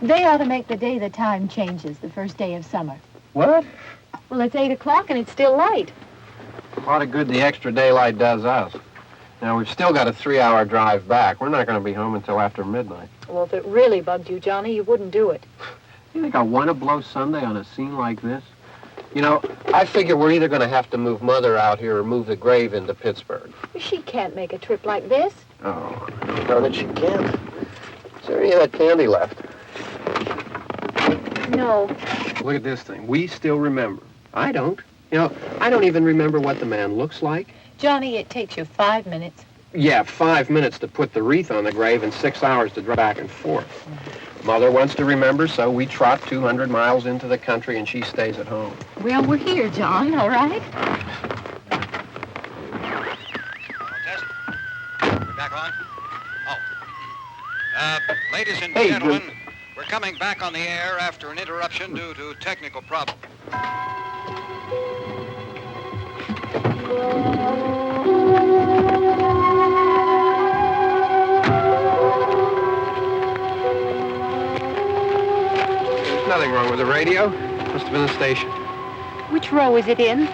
They ought to make the day the time changes, the first day of summer. What? Well, it's 8 o'clock and it's still light. A lot of good the extra daylight does us. Now, we've still got a 3-hour drive back. We're not going to be home until after midnight. Well, if it really bugged you, Johnny, you wouldn't do it. You think I want to blow Sunday on a scene like this? You know, I figure we're either going to have to move Mother out here or move the grave into Pittsburgh. She can't make a trip like this. Oh, I don't know that she can't. Is there any of that candy left? No. Look at this thing. We still remember. I don't. You know, I don't even remember what the man looks like. Johnny, it takes you 5 minutes. Yeah, 5 minutes to put the wreath on the grave and 6 hours to drive back and forth. Mother wants to remember, so we trot 200 miles into the country and she stays at home. Well, we're here, John, all right? Test. We're back on? Oh. Ladies and Hey, gentlemen, we're coming back on the air after an interruption due to technical problem. There's nothing wrong with the radio. Must have been the station. Which row is it in?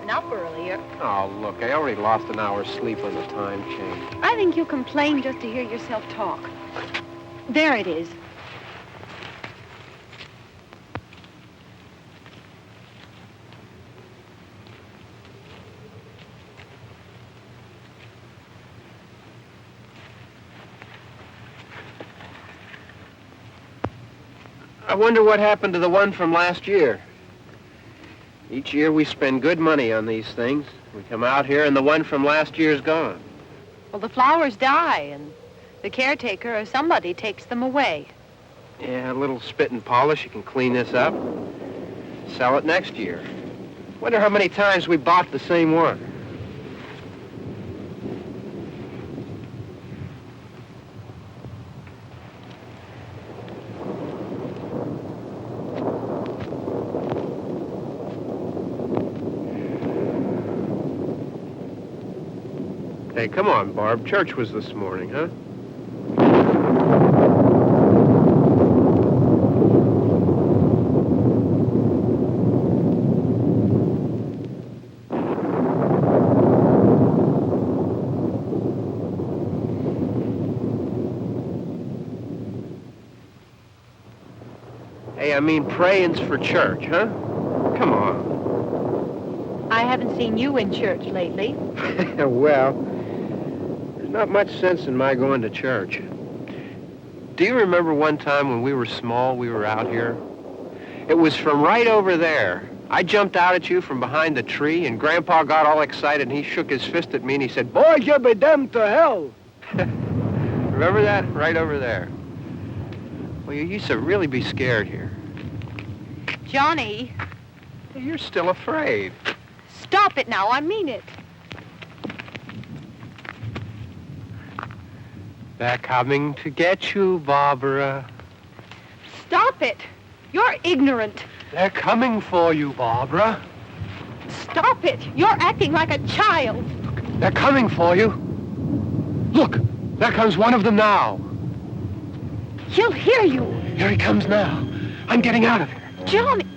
Up earlier. Oh, look, I already lost an hour's sleep on the time change. I think you complain just to hear yourself talk. There it is. I wonder what happened to the one from last year. Each year we spend good money on these things. We come out here and the one from last year's gone. Well, the flowers die and the caretaker or somebody takes them away. Yeah, a little spit and polish. You can clean this up. Sell it next year. Wonder how many times we bought the same one. Hey, come on, Barb. Church was this morning, huh? Hey, I mean praying's for church, huh? Come on. I haven't seen you in church lately. Well, not much sense in my going to church. Do you remember one time when we were small, we were out here? It was from right over there. I jumped out at you from behind the tree, and Grandpa got all excited, and he shook his fist at me, and he said, "Boys, you'll be damned to hell." Remember that? Right over there. Well, you used to really be scared here. Johnny. You're still afraid. Stop it now. I mean it. They're coming to get you, Barbara. Stop it. You're ignorant. They're coming for you, Barbara. stop it. You're acting like a child. They're coming for you. Look, there comes one of them now. He'll hear you. Here he comes now. I'm getting out of here. Johnny.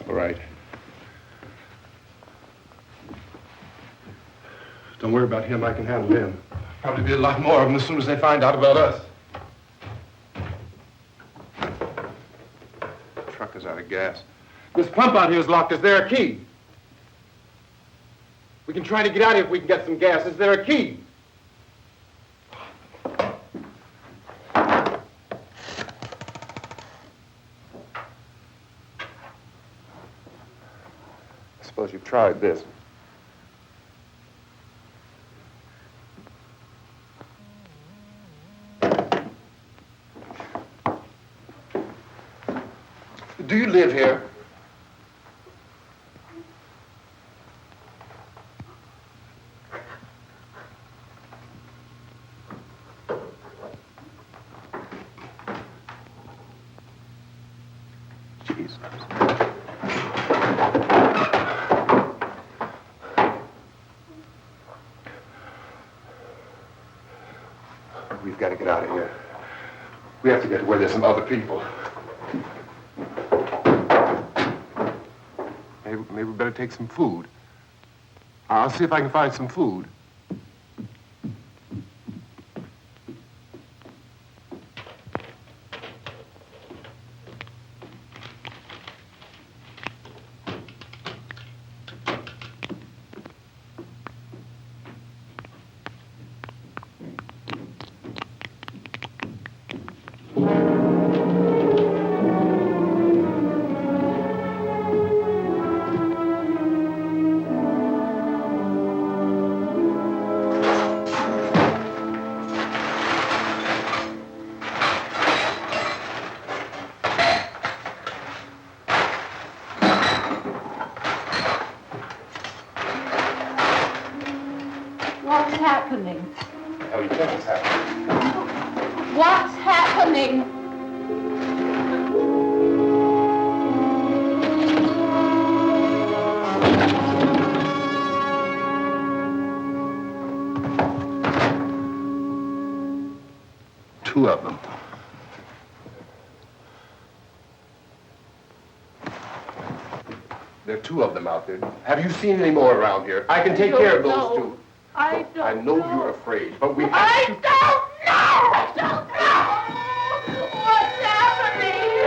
All right. Don't worry about him. I can handle him. Probably be a lot more of them as soon as they find out about us. The truck is out of gas. This pump out here is locked. Is there a key? We can try to get out of here if we can get some gas. Is there a key? I suppose you've tried this. Do you live here? Jesus. We've got to get out of here. We have to get to where there's some other people. Maybe we better take some food. I'll see if I can find some food. What's happening? How do you think it's happening? What's happening? Two of them. There are two of them out there. Have you seen any more around here? I can take care of those two. I don't I know you're afraid, but we have I to... don't know! I don't know! What's happening?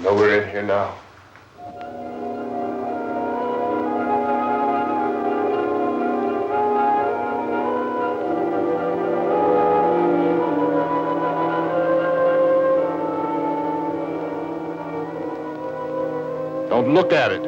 know we're in here now. Don't look at it.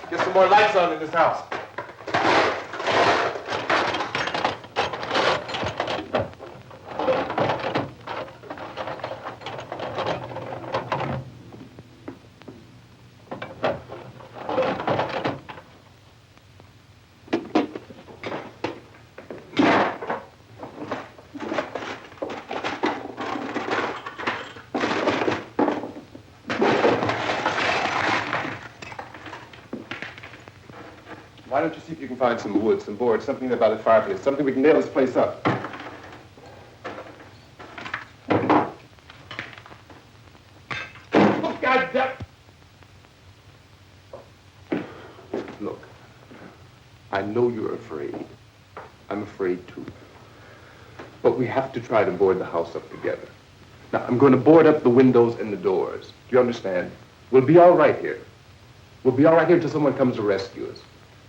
Get some more lights on in this house. Why don't you see if you can find some wood, some board, something about the fireplace, something we can nail this place up. Oh, God damn! Look, I know you're afraid. I'm afraid too. But we have to try to board the house up together. Now, I'm going to board up the windows and the doors. Do you understand? We'll be all right here. We'll be all right here until someone comes to rescue us.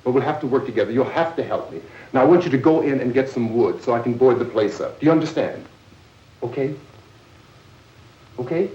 But we'll have to work together. You'll have to help me. Now, I want you to go in and get some wood so I can board the place up. Do you understand? Okay? Okay?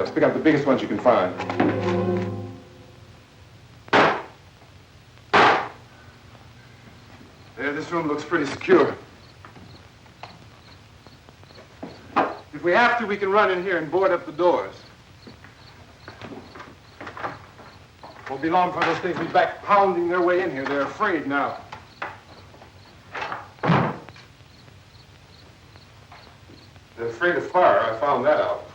Just pick up the biggest ones you can find. There, this room looks pretty secure. If we have to, we can run in here and board up the doors. Won't be long for those things to be back pounding their way in here. They're afraid now. They're afraid of fire. I found that out.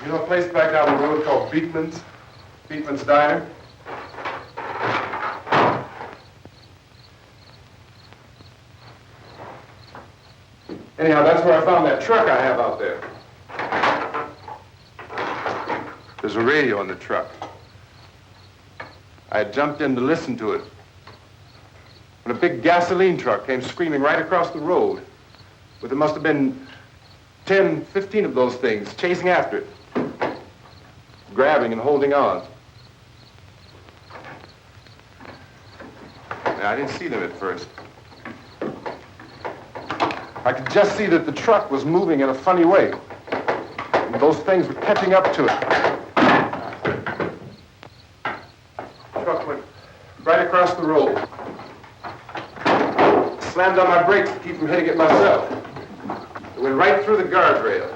You know a place back down the road called Beekman's Diner? Anyhow, that's where I found that truck I have out there. There's a radio on the truck. I had jumped in to listen to it when a big gasoline truck came screaming right across the road. But there must have been 10, 15 of those things chasing after it, grabbing and holding on. Now, I didn't see them at first. I could just see that the truck was moving in a funny way. And those things were catching up to it. The truck went right across the road. Slammed on my brakes to keep from hitting it myself. It went right through the guardrail.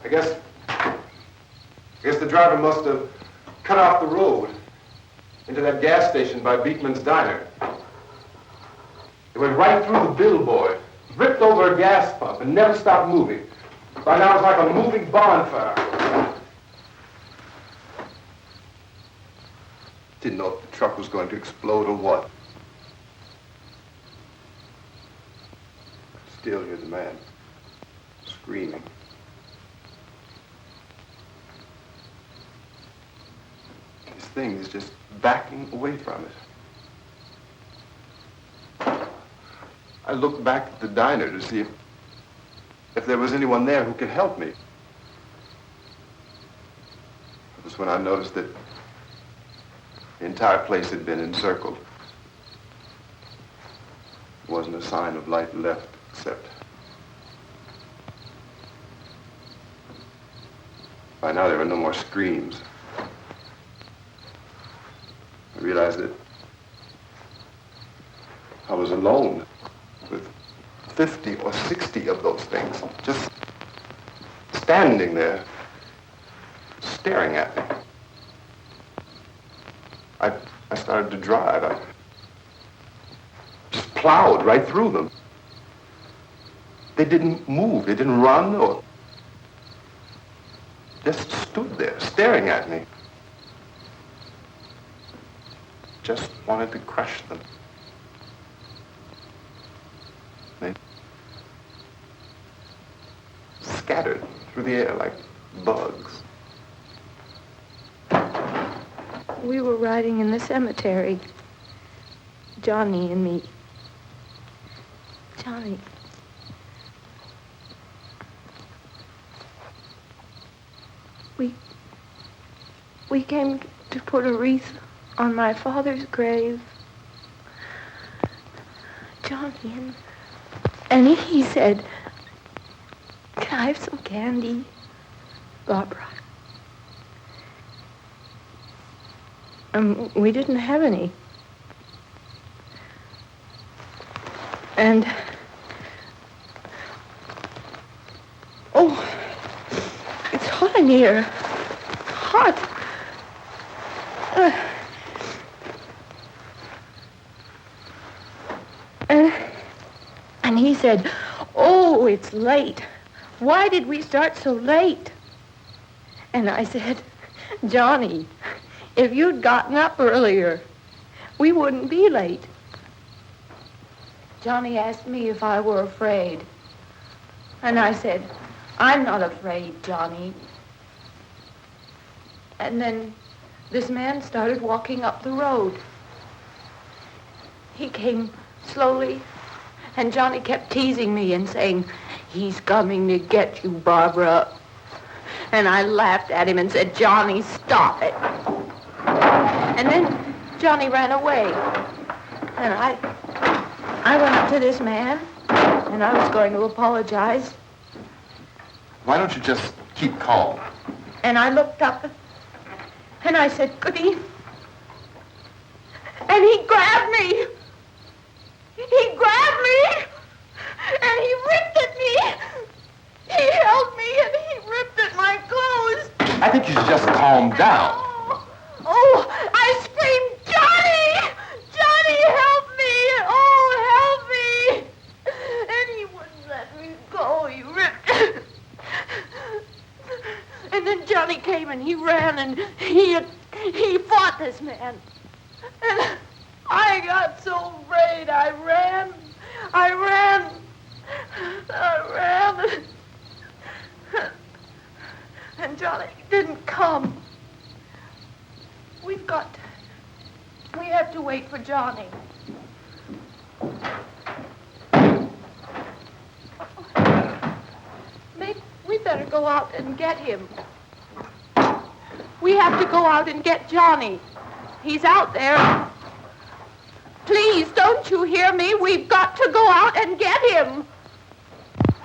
I guess the driver must have cut off the road into that gas station by Beekman's Diner. It went right through the billboard, ripped over a gas pump, and never stopped moving. By now it's like a moving bonfire. Didn't know if the truck was going to explode or what. Still hear the man screaming. This thing is just backing away from it. I looked back at the diner to see if there was anyone there who could help me. It was when I noticed that the entire place had been encircled. There wasn't a sign of life left except by now there were no more screams. I realized that I was alone with 50 or 60 of those things, just standing there, staring at me. I started to drive. I just plowed right through them. They didn't move. They didn't run or just stood there, staring at me. Just wanted to crush them. They scattered through the air like bugs. We were riding in the cemetery, Johnny and me. Johnny. We came to put a wreath on my father's grave. Johnny, and he said, "Can I have some candy, Barbara?" We didn't have any. And, oh, it's hot in here. Hot. And he said, "Oh, it's late. Why did we start so late?" And I said, "Johnny, if you'd gotten up earlier, we wouldn't be late." Johnny asked me if I were afraid. And I said, "I'm not afraid, Johnny." And then this man started walking up the road. He came slowly, and Johnny kept teasing me and saying, "He's coming to get you, Barbara." And I laughed at him and said, Johnny, stop it. And then Johnny ran away. And I went up to this man, and I was going to apologize. Why don't you just keep calm? And I looked up, and I said, Goody. And he grabbed me. He grabbed me, and he ripped at me. He held me, and he ripped at my clothes. I think you should just calm down. Oh, I screamed, Johnny! Johnny, help me! Oh, help me! And he wouldn't let me go. He ripped. And then Johnny came and he ran and he fought this man. And I got so afraid. I ran. And Johnny didn't come. We have to wait for Johnny. We better go out and get him. We have to go out and get Johnny. He's out there. Please, don't you hear me? We've got to go out and get him.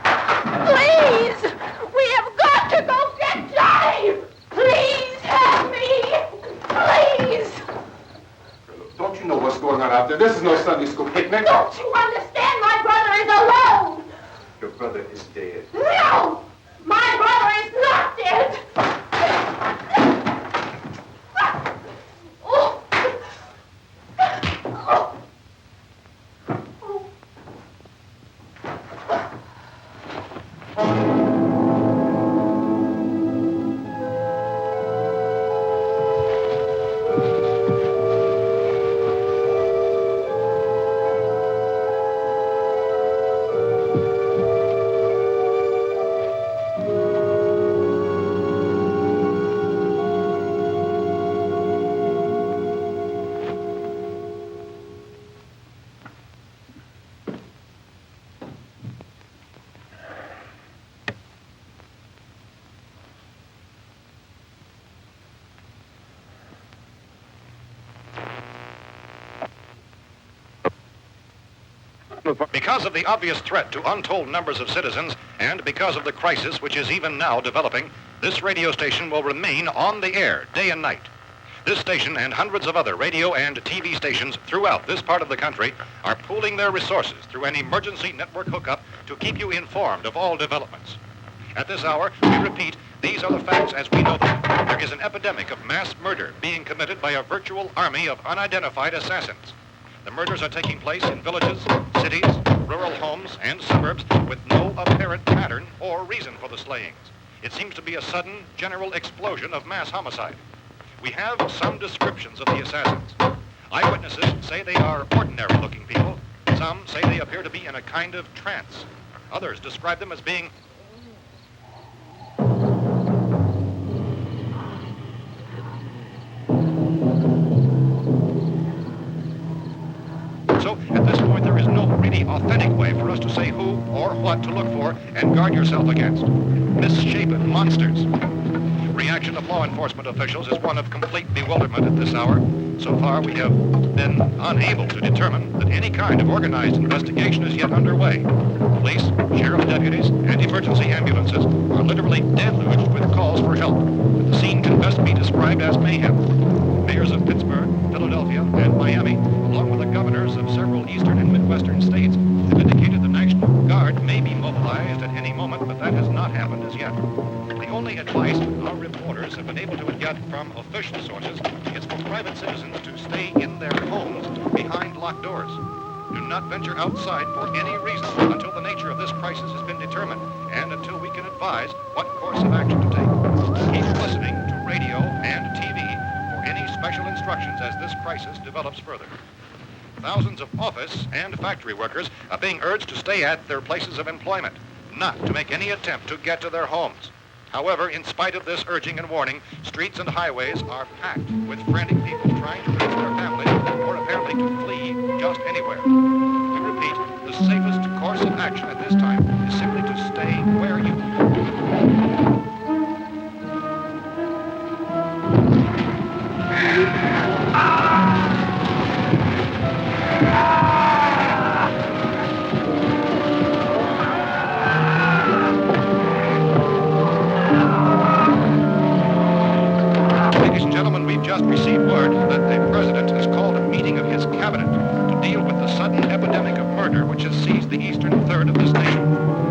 Please! We have got to go get Johnny! Please help me! Please! Don't you know what's going on out there? This is no Sunday school picnic. Don't you understand? My brother is alone! Your brother is dead. No! My brother is not dead! Oh. Oh. Because of the obvious threat to untold numbers of citizens, and because of the crisis which is even now developing, this radio station will remain on the air day and night. This station and hundreds of other radio and TV stations throughout this part of the country are pooling their resources through an emergency network hookup to keep you informed of all developments. At this hour, we repeat, these are the facts as we know them. There is an epidemic of mass murder being committed by a virtual army of unidentified assassins. The murders are taking place in villages, cities, rural homes, and suburbs with no apparent pattern or reason for the slayings. It seems to be a sudden, general explosion of mass homicide. We have some descriptions of the assassins. Eyewitnesses say they are ordinary-looking people. Some say they appear to be in a kind of trance. Others describe them as being So, at this point, there is no really authentic way for us to say who or what to look for and guard yourself against. Misshapen monsters. Reaction of law enforcement officials is one of complete bewilderment at this hour. So far, we have been unable to determine that any kind of organized investigation is yet underway. Police, sheriff's deputies, and emergency ambulances are literally deluged with calls for help. The scene can best be described as mayhem. Mayors of Pittsburgh, Philadelphia, and Miami, along with the governors of several eastern and midwestern states, have indicated the National Guard may be mobilized at any moment, but that has not happened as yet. The only advice our reporters have been able to get from official sources is for private citizens to stay in their homes behind locked doors. Do not venture outside for any reason until the nature of this crisis has been determined and until we can advise what course of action to take. Keep listening to radio and TV for any special instructions as this crisis develops further. Thousands of office and factory workers are being urged to stay at their places of employment, not to make any attempt to get to their homes. However, in spite of this urging and warning, streets and highways are packed with frantic people trying to reach their families or apparently to flee just anywhere. We repeat, the safest course of action at this time is simply to stay where you are. received word that the president has called a meeting of his cabinet to deal with the sudden epidemic of murder which has seized the eastern third of this nation.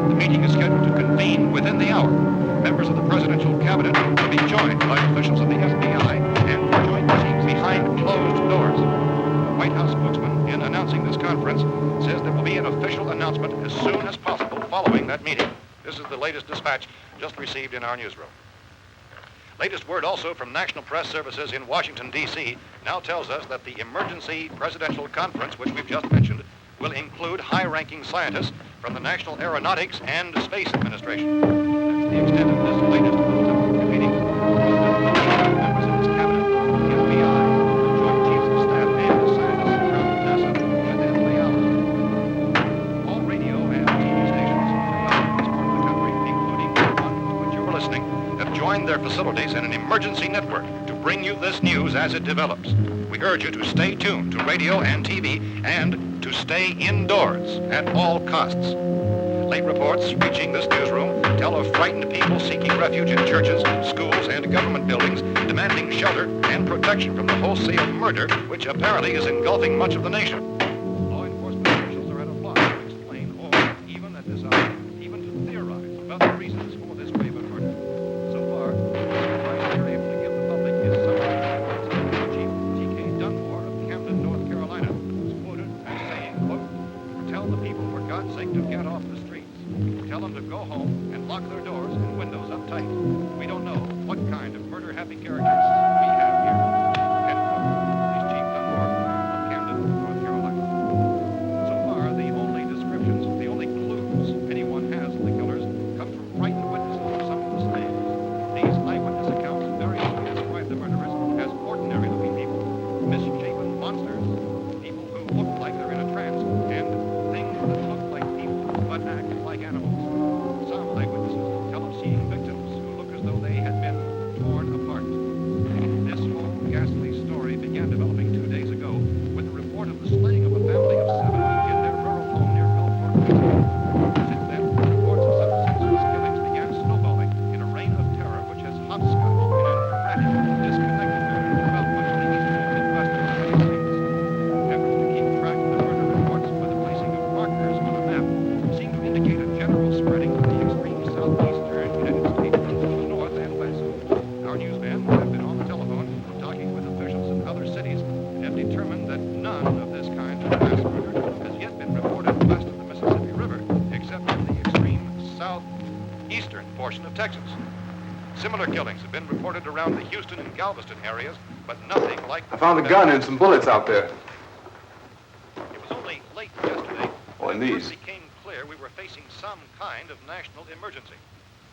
The meeting is scheduled to convene within the hour. Members of the presidential cabinet will be joined by officials of the FBI and joint teams behind closed doors. The White House spokesman, in announcing this conference, says there will be an official announcement as soon as possible following that meeting. This is the latest dispatch just received in our newsroom. Latest word also from National Press Services in Washington, D.C. now tells us that the emergency presidential conference, which we've just mentioned, will include high-ranking scientists from the National Aeronautics and Space Administration. That's the extent of this latest meeting. Members of his cabinet, the FBI, the Joint Chiefs of Staff, and the scientists from NASA within the hour. All radio and TV stations throughout this part of the country, including the one to which you're listening, have joined their facilities in an emergency network to bring you this news as it develops. We urge you to stay tuned to radio and TV and to stay indoors at all costs. Late reports reaching this newsroom tell of frightened people seeking refuge in churches, schools, and government buildings, demanding shelter and protection from the wholesale murder which apparently is engulfing much of the nation. Law enforcement officials are at a loss to explain or even at this hour, even to theorize about the reasons for this grave of murder. So far, the advice they're able to give the public is something Chief T.K. Dunmore of Camden, North Carolina, was quoted as saying, quote, "Tell the people, for God's sake, to get off the streets. Tell them to go home and lock their doors and windows up tight. We don't know what kind of murder-happy characters we have here." End quote. He's Chief Dunmore of Camden, North Carolina. So far, the only descriptions, the only clues anyone has of the killers come from frightened witnesses of some of the slaves. These eyewitness accounts variously describe the murderers as ordinary-looking people, misshapen monsters, people who look like they're in a trance, and things that look like people but act like animals. Some eyewitnesses tell of seeing victims who look as though they had been torn apart. This whole ghastly story began developing 2 days ago with the report of the slaying of a family of 7 in their rural home near Gulfport, Mexico. Since then, reports of such senseless killings began snowballing in a reign of terror which has hopscotched in an erratic, disconnected manner throughout much of the eastern and midwestern United States. Efforts to keep track of the murder reports by the placing of markers on a map seem to indicate a general spreading of the extreme southeastern United States to the north and west. Our newsmen have been on the telephone talking with officials in other cities and have determined that none of this kind of mass murder has yet been reported west of the Mississippi River, except in the extreme southeastern portion of Texas. Similar killings have been reported around the Houston and Galveston areas, but nothing like the... I found a gun and some bullets out there. It was only late yesterday Oh, and when it these. first became clear we were facing some kind of national emergency.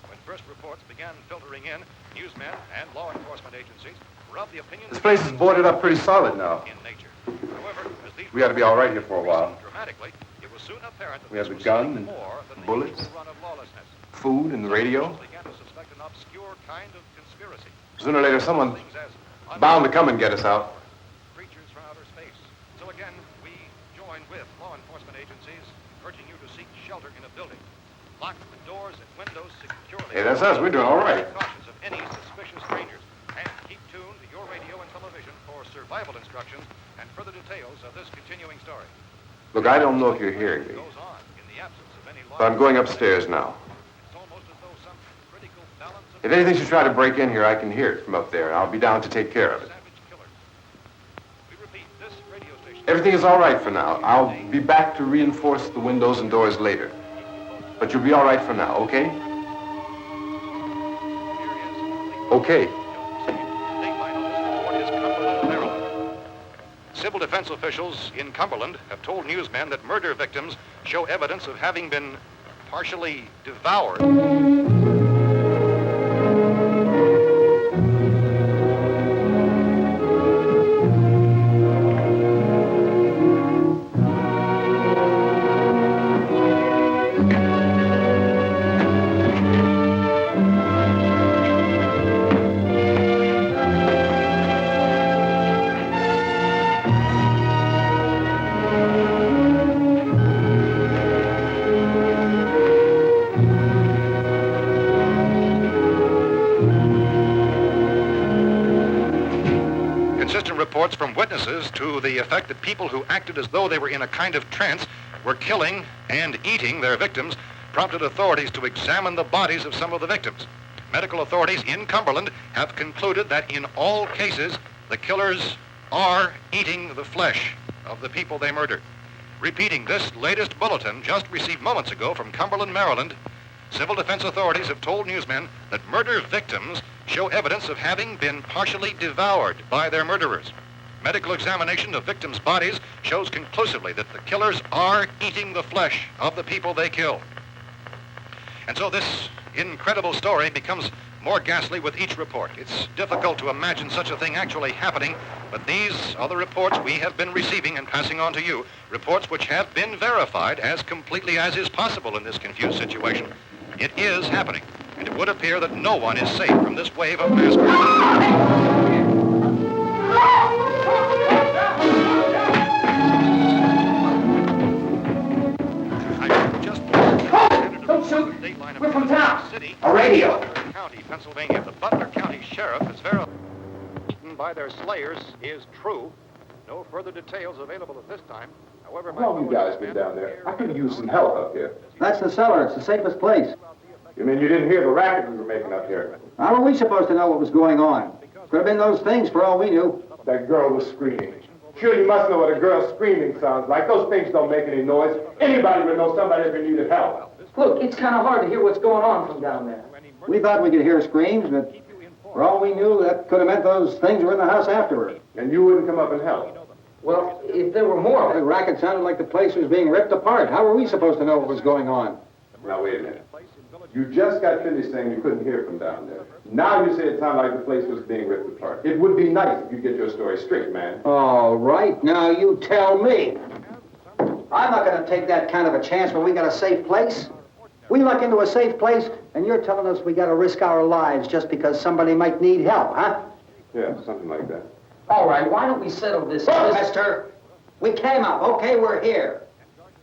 When first reports began filtering in, newsmen and law enforcement agencies were of the opinion... This place is boarded up pretty solid now. ...in nature. However, as these We ought to be all right here for a while. dramatically, it was soon apparent that We have this the was gun something and more than bullets. the usual run of lawlessness. Food and the radio. Some began to suspect an obscure kind of conspiracy. Sooner or later, someone Things as bound to come and get us out. creatures from outer space. So again, we join with law enforcement agencies, urging you to seek shelter in a building. Lock the doors and windows securely. Hey, that's us. We're doing all right. Be cautious of any suspicious strangers. And keep tuned to your radio and television for survival instructions and further details of this continuing story. Look, I don't know if you're hearing me, Goes on in the absence of any law. but I'm going upstairs now. It's almost as though some critical balance of If anything should try to break in here, I can hear it from up there. I'll be down to take care of it. savage killers. We repeat, this radio station... Everything is all right for now. I'll be back to reinforce the windows and doors later. But you'll be all right for now, okay? Okay. Civil defense officials in Cumberland have told newsmen that murder victims show evidence of having been partially devoured. inconsistent reports from witnesses to the effect that people who acted as though they were in a kind of trance were killing and eating their victims prompted authorities to examine the bodies of some of the victims. Medical authorities in Cumberland have concluded that in all cases, the killers are eating the flesh of the people they murdered. Repeating this latest bulletin just received moments ago from Cumberland, Maryland, civil defense authorities have told newsmen that murder victims show evidence of having been partially devoured by their murderers. Medical examination of victims' bodies shows conclusively that the killers are eating the flesh of the people they killed. And so this incredible story becomes more ghastly with each report. It's difficult to imagine such a thing actually happening, but these are the reports we have been receiving and passing on to you, reports which have been verified as completely as is possible in this confused situation. It is happening, and it would appear that no one is safe from this wave of mass murder. Don't shoot! We're from town. A radio. County, Pennsylvania. The Butler County Sheriff has verified by their slayers is true. No further details available at this time. However, How long you guys been down there? I could use some help up here. That's the cellar. It's the safest place. You mean you didn't hear the racket we were making up here? How were we supposed to know what was going on? Could have been those things for all we knew. That girl was screaming. Sure, you must know what a girl screaming sounds like. Those things don't make any noise. Anybody would know somebody ever needed help. Look, it's kind of hard to hear what's going on from down there. We thought we could hear screams, but for all we knew, that could have meant those things were in the house afterward. And you wouldn't come up and help? Well, if there were more... The racket sounded like the place was being ripped apart. How were we supposed to know what was going on? Now, wait a minute. You just got finished saying you couldn't hear from down there. Now you say it sounded like the place was being ripped apart. It would be nice if you get your story straight, man. All right, now you tell me. I'm not going to take that kind of a chance when we got a safe place. We luck into a safe place, and you're telling us we got to risk our lives just because somebody might need help, huh? Yeah, something like that. All right, why don't we settle this... Look, mister, we came up. Okay, we're here.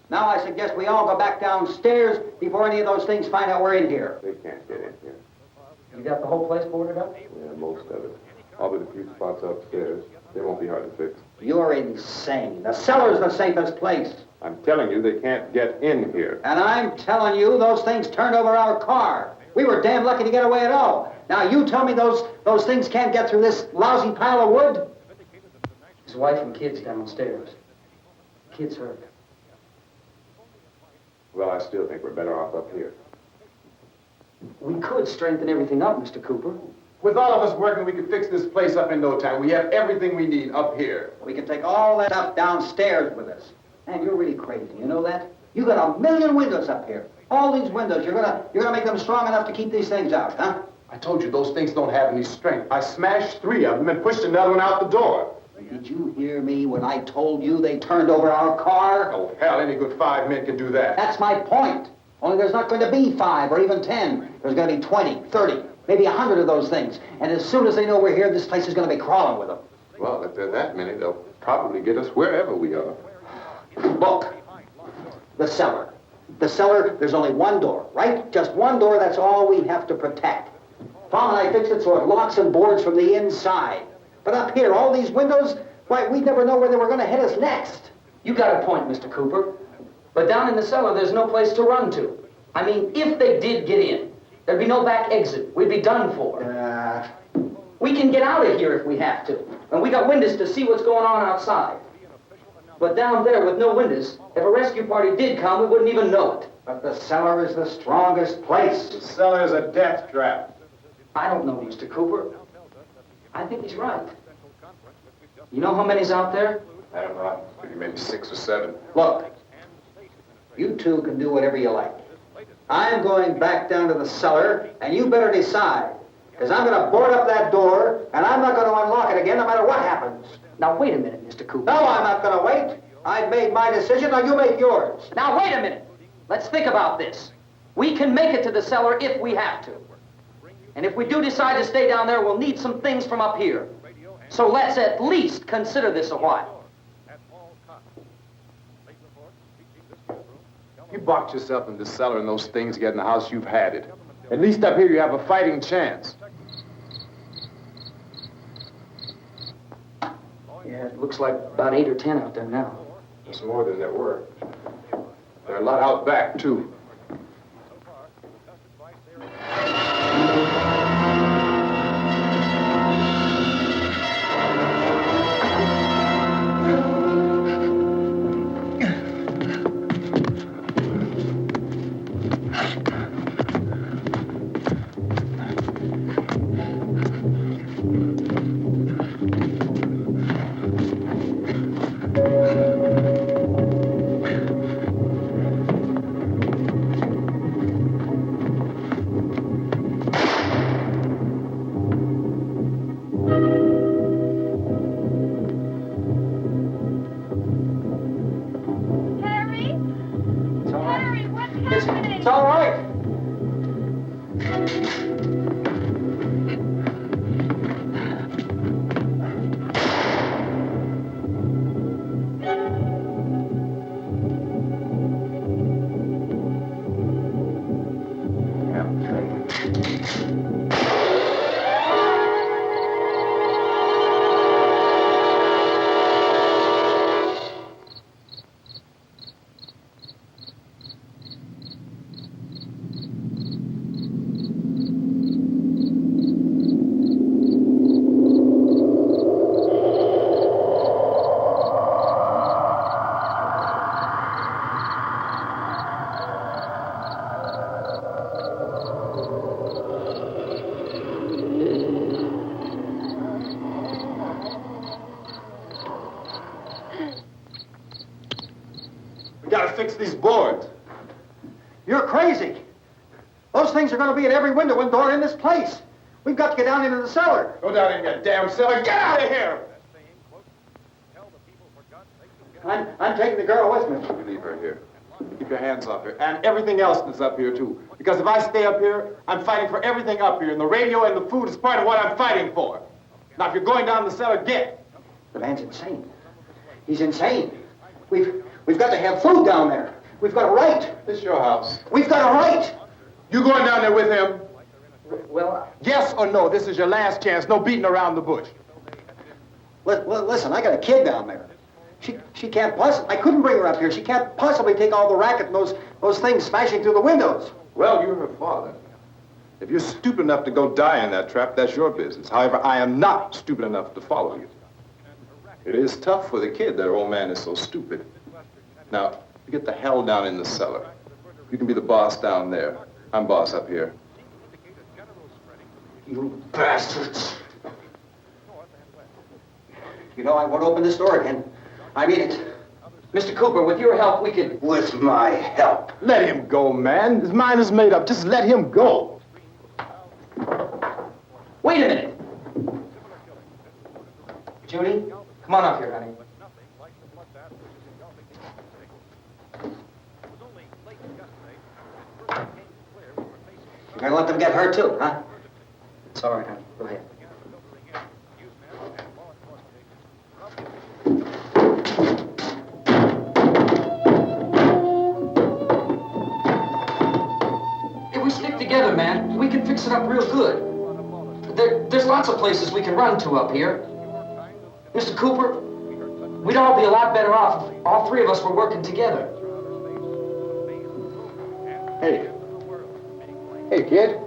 Now I suggest we all go back downstairs before any of those things find out we're in here. They can't get in here. You got the whole place boarded up? Yeah, most of it. All but a few spots upstairs. They won't be hard to fix. You're insane. The cellar's the safest place. I'm telling you, they can't get in here. And I'm telling you, those things turned over our car. We were damn lucky to get away at all. Now you tell me those things can't get through this lousy pile of wood? His wife and kids downstairs. Kids hurt. Well, I still think we're better off up here. We could strengthen everything up, Mr. Cooper. With all of us working, we could fix this place up in no time. We have everything we need up here. We can take all that stuff downstairs with us. Man, you're really crazy, you know that? You got 1 million windows up here. All these windows, you're gonna make them strong enough to keep these things out, huh? I told you those things don't have any strength. I smashed 3 of them and pushed another one out the door. Did you hear me when I told you they turned over our car? Oh, hell, any good 5 men can do that. That's my point. Only there's not going to be 5 or even 10. There's going to be 20, 30, maybe 100 of those things. And as soon as they know we're here, this place is going to be crawling with them. Well, if there are that many, they'll probably get us wherever we are. Look, the cellar. The cellar, there's only one door, right? Just one door, that's all we have to protect. Tom and I fixed it so it locks and boards from the inside. But up here, all these windows, why, we'd never know where they were going to hit us next. You got a point, Mr. Cooper. But down in the cellar, there's no place to run to. I mean, if they did get in, there'd be no back exit. We'd be done for. We can get out of here if we have to. And we got windows to see what's going on outside. But down there with no windows, if a rescue party did come, we wouldn't even know it. But the cellar is the strongest place. The cellar is a death trap. I don't know, Mr. Cooper. I think he's right. You know how many's out there? I don't know. Maybe 6 or 7. Look, you two can do whatever you like. I'm going back down to the cellar, and you better decide. Because I'm going to board up that door, and I'm not going to unlock it again no matter what happens. Now, wait a minute, Mr. Cooper. No, I'm not going to wait. I've made my decision, now you make yours. Now, wait a minute. Let's think about this. We can make it to the cellar if we have to. And if we do decide to stay down there, we'll need some things from up here. So let's at least consider this a while. You boxed yourself in the cellar and those things get in the house, you've had it. At least up here you have a fighting chance. Yeah, it looks like about 8 or 10 out there now. There's more than there were. There are a lot out back, too. It's all right. We gotta fix these boards. You're crazy. Those things are going to be at every window and door in this place. We've got to get down into the cellar. Go down in your damn cellar. Get out of here! I'm taking the girl with me. You leave her here. Keep your hands off her. And everything else that's up here, too. Because if I stay up here, I'm fighting for everything up here. And the radio and the food is part of what I'm fighting for. Now, if you're going down the cellar, get. The man's insane. He's insane. We've got to have food down there. We've got a right. This is your house. We've got a right. You going down there with him? Well, Yes or no? This is your last chance. No beating around the bush. Listen, I got a kid down there. She can't possibly. I couldn't bring her up here. She can't possibly take all the racket and those things smashing through the windows. Well, you're her father. If you're stupid enough to go die in that trap, that's your business. However, I am not stupid enough to follow you. It is tough for the kid that her old man is so stupid. Now, you get the hell down in the cellar. You can be the boss down there. I'm boss up here. You bastards. You know, I won't open this door again. I mean it. Mr. Cooper, with your help, we could... With my help. Let him go, man. His mind is made up. Just let him go. Wait a minute. Judy, come on up here, honey. You're gonna let them get hurt too, huh? It's all right, honey. Go ahead. If we stick together, man, we can fix it up real good. There's lots of places we can run to up here. Mr. Cooper, we'd all be a lot better off if all three of us were working together. Hey. Hey, kid.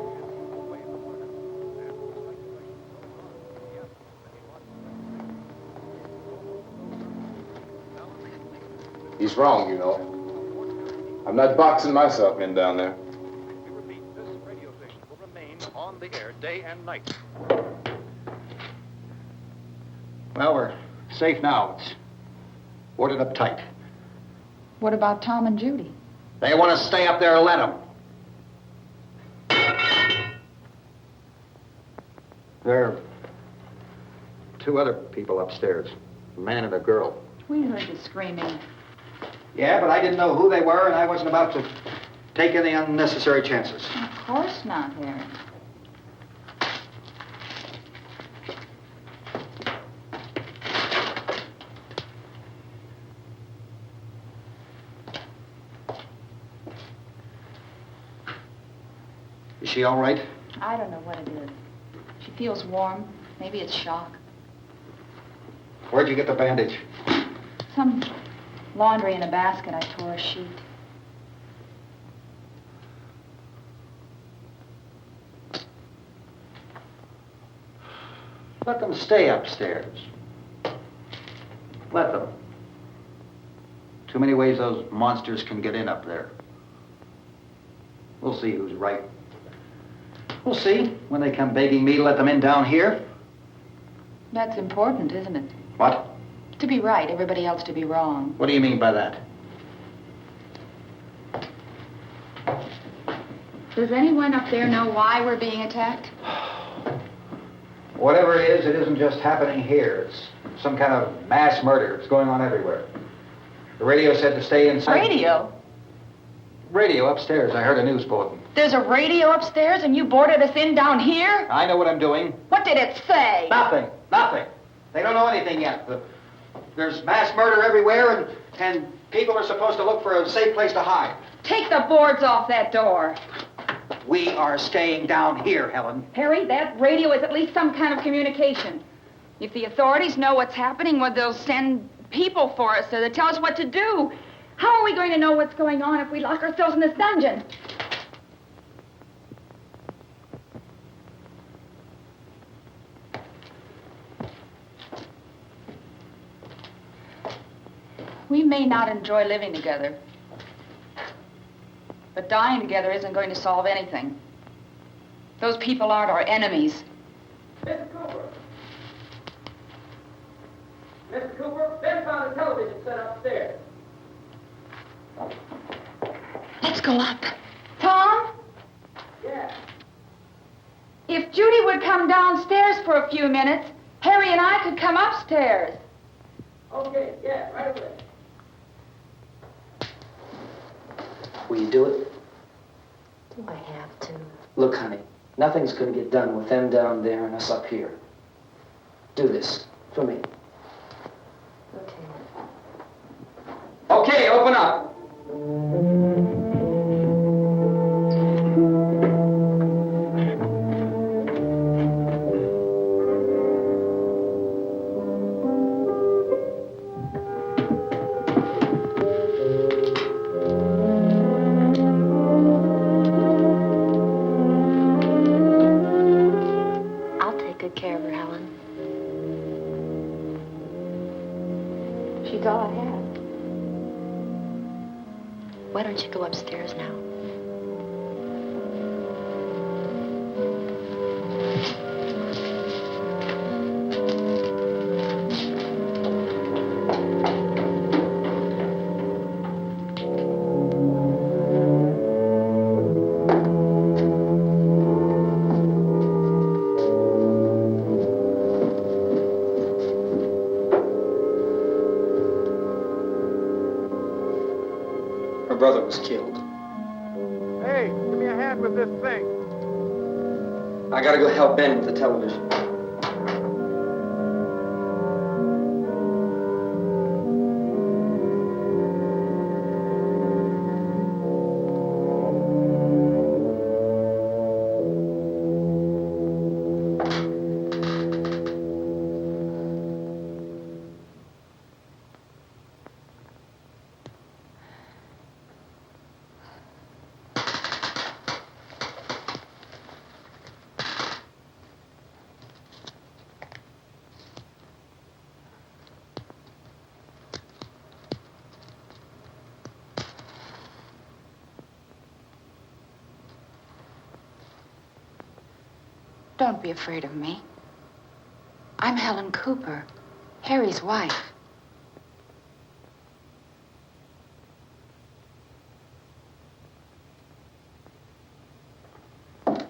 He's wrong, you know. I'm not boxing myself in down there. We repeat, this radio station will remain on the air day and night. Well, we're safe now. It's boarded up tight. What about Tom and Judy? They want to stay up there, let them. There are two other people upstairs, a man and a girl. We heard the screaming. Yeah, but I didn't know who they were, and I wasn't about to take any unnecessary chances. Of course not, Harry. Is she all right? I don't know what it is. She feels warm. Maybe it's shock. Where'd you get the bandage? Some laundry in a basket. I tore a sheet. Let them stay upstairs. Let them. Too many ways those monsters can get in up there. We'll see who's right. We'll see when they come begging me to let them in down here. That's important, isn't it? What? To be right, everybody else to be wrong. What do you mean by that? Does anyone up there know why we're being attacked? Whatever it is, it isn't just happening here. It's some kind of mass murder. It's going on everywhere. The radio said to stay inside. Radio? Radio upstairs. I heard a news bulletin. There's a radio upstairs and you boarded us in down here? I know what I'm doing. What did it say? Nothing. Nothing. They don't know anything yet. There's mass murder everywhere, and people are supposed to look for a safe place to hide. Take the boards off that door. We are staying down here, Helen. Harry, that radio is at least some kind of communication. If the authorities know what's happening, well, they'll send people for us so they tell us what to do. How are we going to know what's going on if we lock ourselves in this dungeon? We may not enjoy living together, but dying together isn't going to solve anything. Those people aren't our enemies. Mr. Cooper! Mr. Cooper, Ben found a television set upstairs. Let's go up. Tom? Yeah. If Judy would come downstairs for a few minutes, Harry and I could come upstairs. Okay, yeah, right away. Will you do it? Do I have to? Look, honey, nothing's going to get done with them down there and us up here. Do this for me. Okay. Okay, open up. I'll take good care of her, Helen. She's all I have. Why don't you go upstairs now? Her brother was killed. Hey, give me a hand with this thing. I gotta go help Ben with the television. Don't be afraid of me. I'm Helen Cooper, Harry's wife.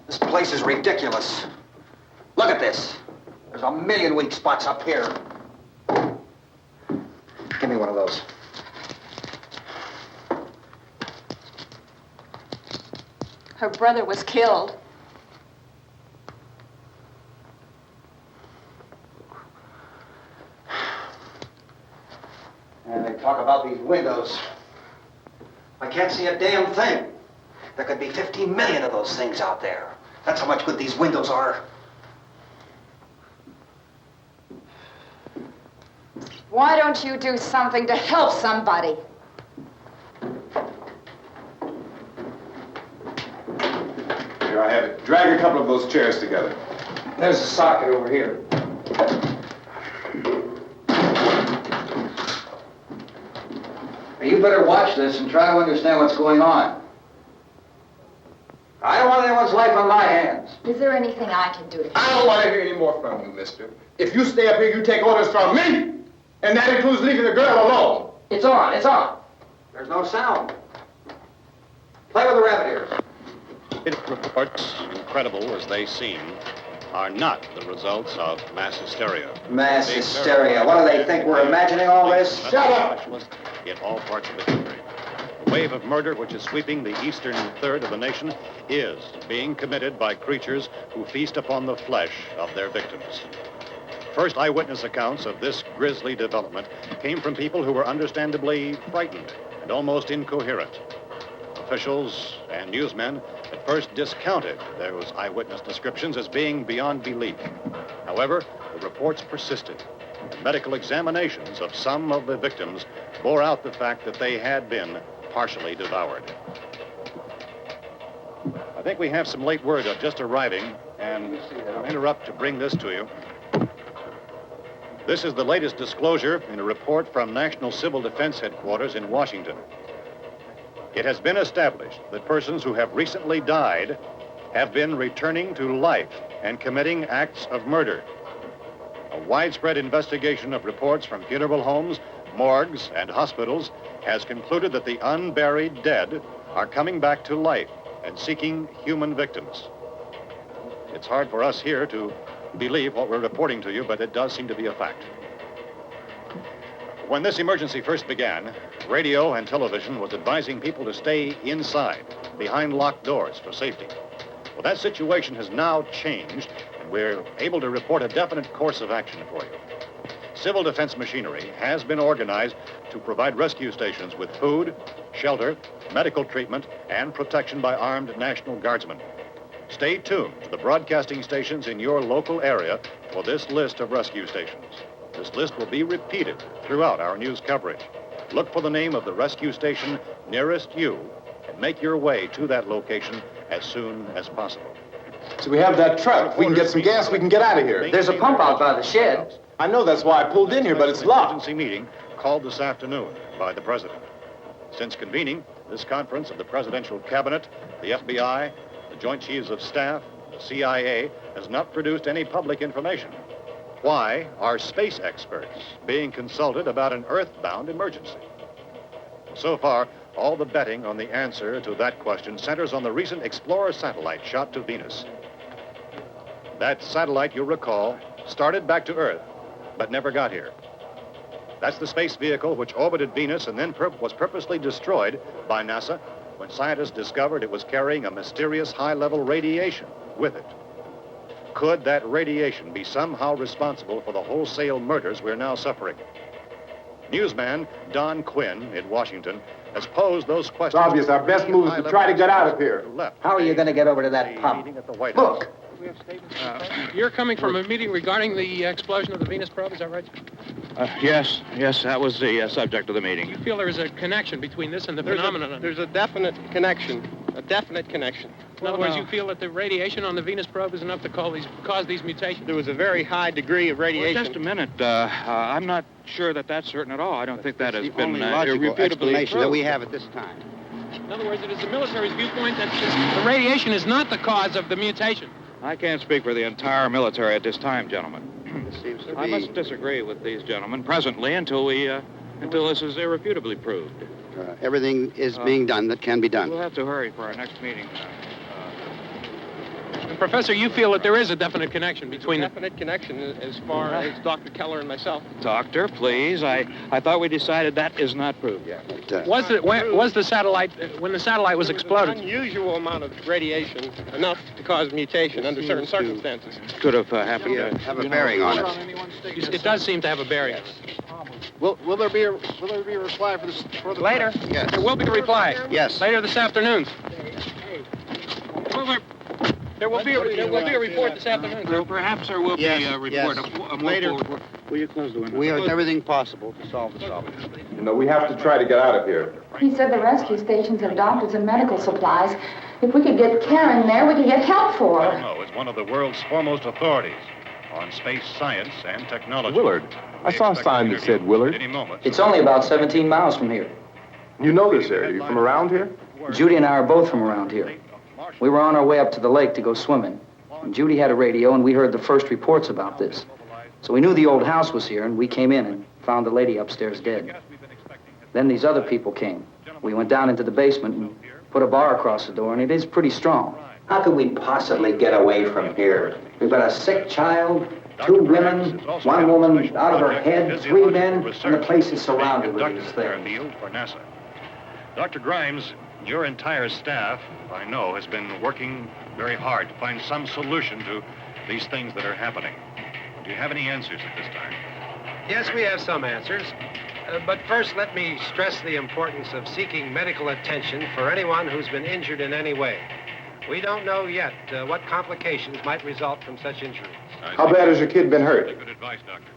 This place is ridiculous. Look at this. There's a million weak spots up here. Give me one of those. Her brother was killed. And they talk about these windows. I can't see a damn thing. There could be 15 million of those things out there. That's how much good these windows are. Why don't you do something to help somebody? Here, I have it. Drag a couple of those chairs together. There's a socket over here. You better watch this and try to understand what's going on. I don't want anyone's life on my hands. Is there anything I can do to help? I don't want to hear any more from you, mister. If you stay up here, you take orders from me. And that includes leaving the girl alone. It's on, it's on. There's no sound. Play with the rabbit ears. Reports, incredible as they seem, are not the results of mass hysteria. Mass hysteria. What do they think? We're imagining all this? Shut up! In all parts of the country. The wave of murder which is sweeping the eastern third of the nation is being committed by creatures who feast upon the flesh of their victims. First eyewitness accounts of this grisly development came from people who were understandably frightened and almost incoherent. Officials and newsmen at first discounted those eyewitness descriptions as being beyond belief. However, the reports persisted. Medical examinations of some of the victims bore out the fact that they had been partially devoured. I think we have some late word just arriving, and I'll interrupt to bring this to you. This is the latest disclosure in a report from National Civil Defense Headquarters in Washington. It has been established that persons who have recently died have been returning to life and committing acts of murder. A widespread investigation of reports from funeral homes, morgues, and hospitals has concluded that the unburied dead are coming back to life and seeking human victims. It's hard for us here to believe what we're reporting to you, but it does seem to be a fact. When this emergency first began, radio and television was advising people to stay inside, behind locked doors for safety. Well, that situation has now changed, and we're able to report a definite course of action for you. Civil defense machinery has been organized to provide rescue stations with food, shelter, medical treatment, and protection by armed National Guardsmen. Stay tuned to the broadcasting stations in your local area for this list of rescue stations. This list will be repeated throughout our news coverage. Look for the name of the rescue station nearest you and make your way to that location as soon as possible. So we have that truck. If we can get some gas, we can get out of here. There's a pump out by the shed. I know, that's why I pulled in here, but it's locked. Emergency meeting called this afternoon by the president. Since convening this conference of the presidential cabinet, the FBI, the Joint Chiefs of Staff, the CIA has not produced any public information. Why are space experts being consulted about an earthbound emergency? So far, all the betting on the answer to that question centers on the recent Explorer satellite shot to Venus. That satellite, you'll recall, started back to Earth, but never got here. That's the space vehicle which orbited Venus and then was purposely destroyed by NASA when scientists discovered it was carrying a mysterious high-level radiation with it. Could that radiation be somehow responsible for the wholesale murders we're now suffering? Newsman Don Quinn in Washington has posed those questions. It's obvious our best move is to try to get out of here. How are you going to get over to that pump? Look. You're coming from a meeting regarding the explosion of the Venus probe, is that right? Yes, that was the subject of the meeting. You feel there is a connection between this and the phenomenon? There's a definite connection. In other words, you feel that the radiation on the Venus probe is enough to cause these mutations? There was a very high degree of radiation. Well, just a minute. I'm not sure that that's certain at all. I don't think that has been logical explanation proved. that we have at this time. In other words, it is the military's viewpoint that the radiation is not the cause of the mutation. I can't speak for the entire military at this time, gentlemen. This seems to I must disagree with these gentlemen presently until this is irrefutably proved. Everything is being done that can be done. We'll have to hurry for our next meeting. And Professor, you feel that there is a definite connection between Definite connection as far as Dr. Keller and myself. Doctor, please. I thought we decided that is not proved yet. Was the satellite, when the satellite was exploded? An unusual amount of radiation, enough to cause mutation under certain circumstances. Could have happened. Have a bearing on it. It does seem to have a bearing. Will there be a reply for the Later? Yes. There will be a reply. Yes. Later this afternoon. There will be a report this afternoon. Perhaps there will be a report. Later. Will you close the window? We are doing everything possible to solve the problem. You know, we have to try to get out of here. He said the rescue stations have doctors and medical supplies. If we could get care in there, we could get help for her. No, it's one of the world's foremost authorities on space science and technology. Willard. I saw a sign that said Willard. Any moment. It's only about 17 miles from here. You know this area. You from around here? Judy and I are both from around here. We were on our way up to the lake to go swimming. And Judy had a radio, and we heard the first reports about this. So we knew the old house was here, and we came in and found the lady upstairs dead. Then these other people came. We went down into the basement and put a bar across the door, and it is pretty strong. How could we possibly get away from here? We've got a sick child, 2 women, 1 woman out of her head, 3 men, and the place is surrounded with these things. For NASA. Dr. Grimes, your entire staff, I know, has been working very hard to find some solution to these things that are happening. Do you have any answers at this time? Yes, we have some answers. But first, let me stress the importance of seeking medical attention for anyone who's been injured in any way. We don't know yet what complications might result from such injuries. How bad has your kid been hurt? Good advice, Doctor.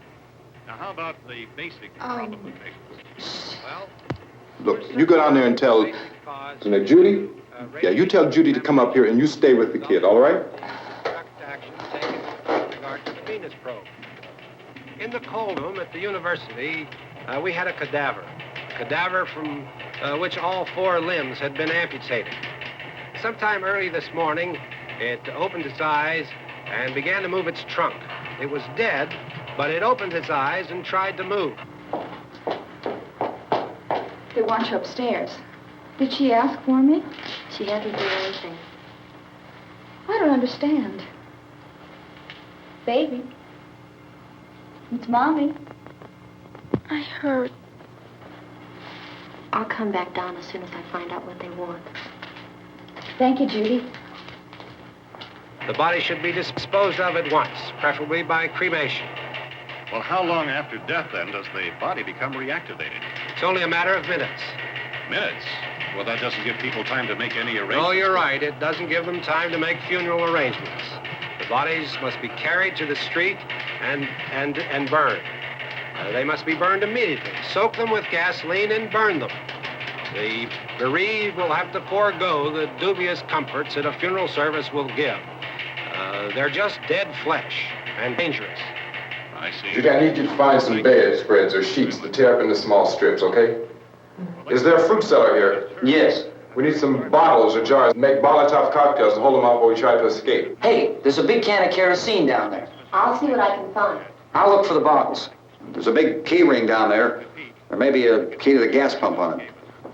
Now, how about the basic problem of patients? Well, Look, you go down there and tell, Judy? Yeah, you tell Judy to come up here and you stay with the kid, all right? action taken with regard to the Venus probe. In the cold room at the university, we had a cadaver from which all 4 limbs had been amputated. Sometime early this morning, it opened its eyes and began to move its trunk. It was dead, but it opened its eyes and tried to move. They want you upstairs. Did she ask for me? She hasn't done anything. I don't understand. Baby. It's Mommy. I heard. I'll come back down as soon as I find out what they want. Thank you, Judy. The body should be disposed of at once, preferably by cremation. Well, how long after death, then, does the body become reactivated? It's only a matter of minutes. Minutes? Well, that doesn't give people time to make any arrangements. Oh, you're right. It doesn't give them time to make funeral arrangements. The bodies must be carried to the street and burned. They must be burned immediately. Soak them with gasoline and burn them. The bereaved will have to forego the dubious comforts that a funeral service will give. They're just dead flesh and dangerous. I see. Judy, I need you to find some bedspreads or sheets to tear up into small strips, okay? Is there a fruit cellar here? Yes. We need some bottles or jars to make Molotov cocktails and hold them out while we try to escape. Hey, there's a big can of kerosene down there. I'll see what I can find. I'll look for the bottles. There's a big key ring down there. There may be a key to the gas pump on it.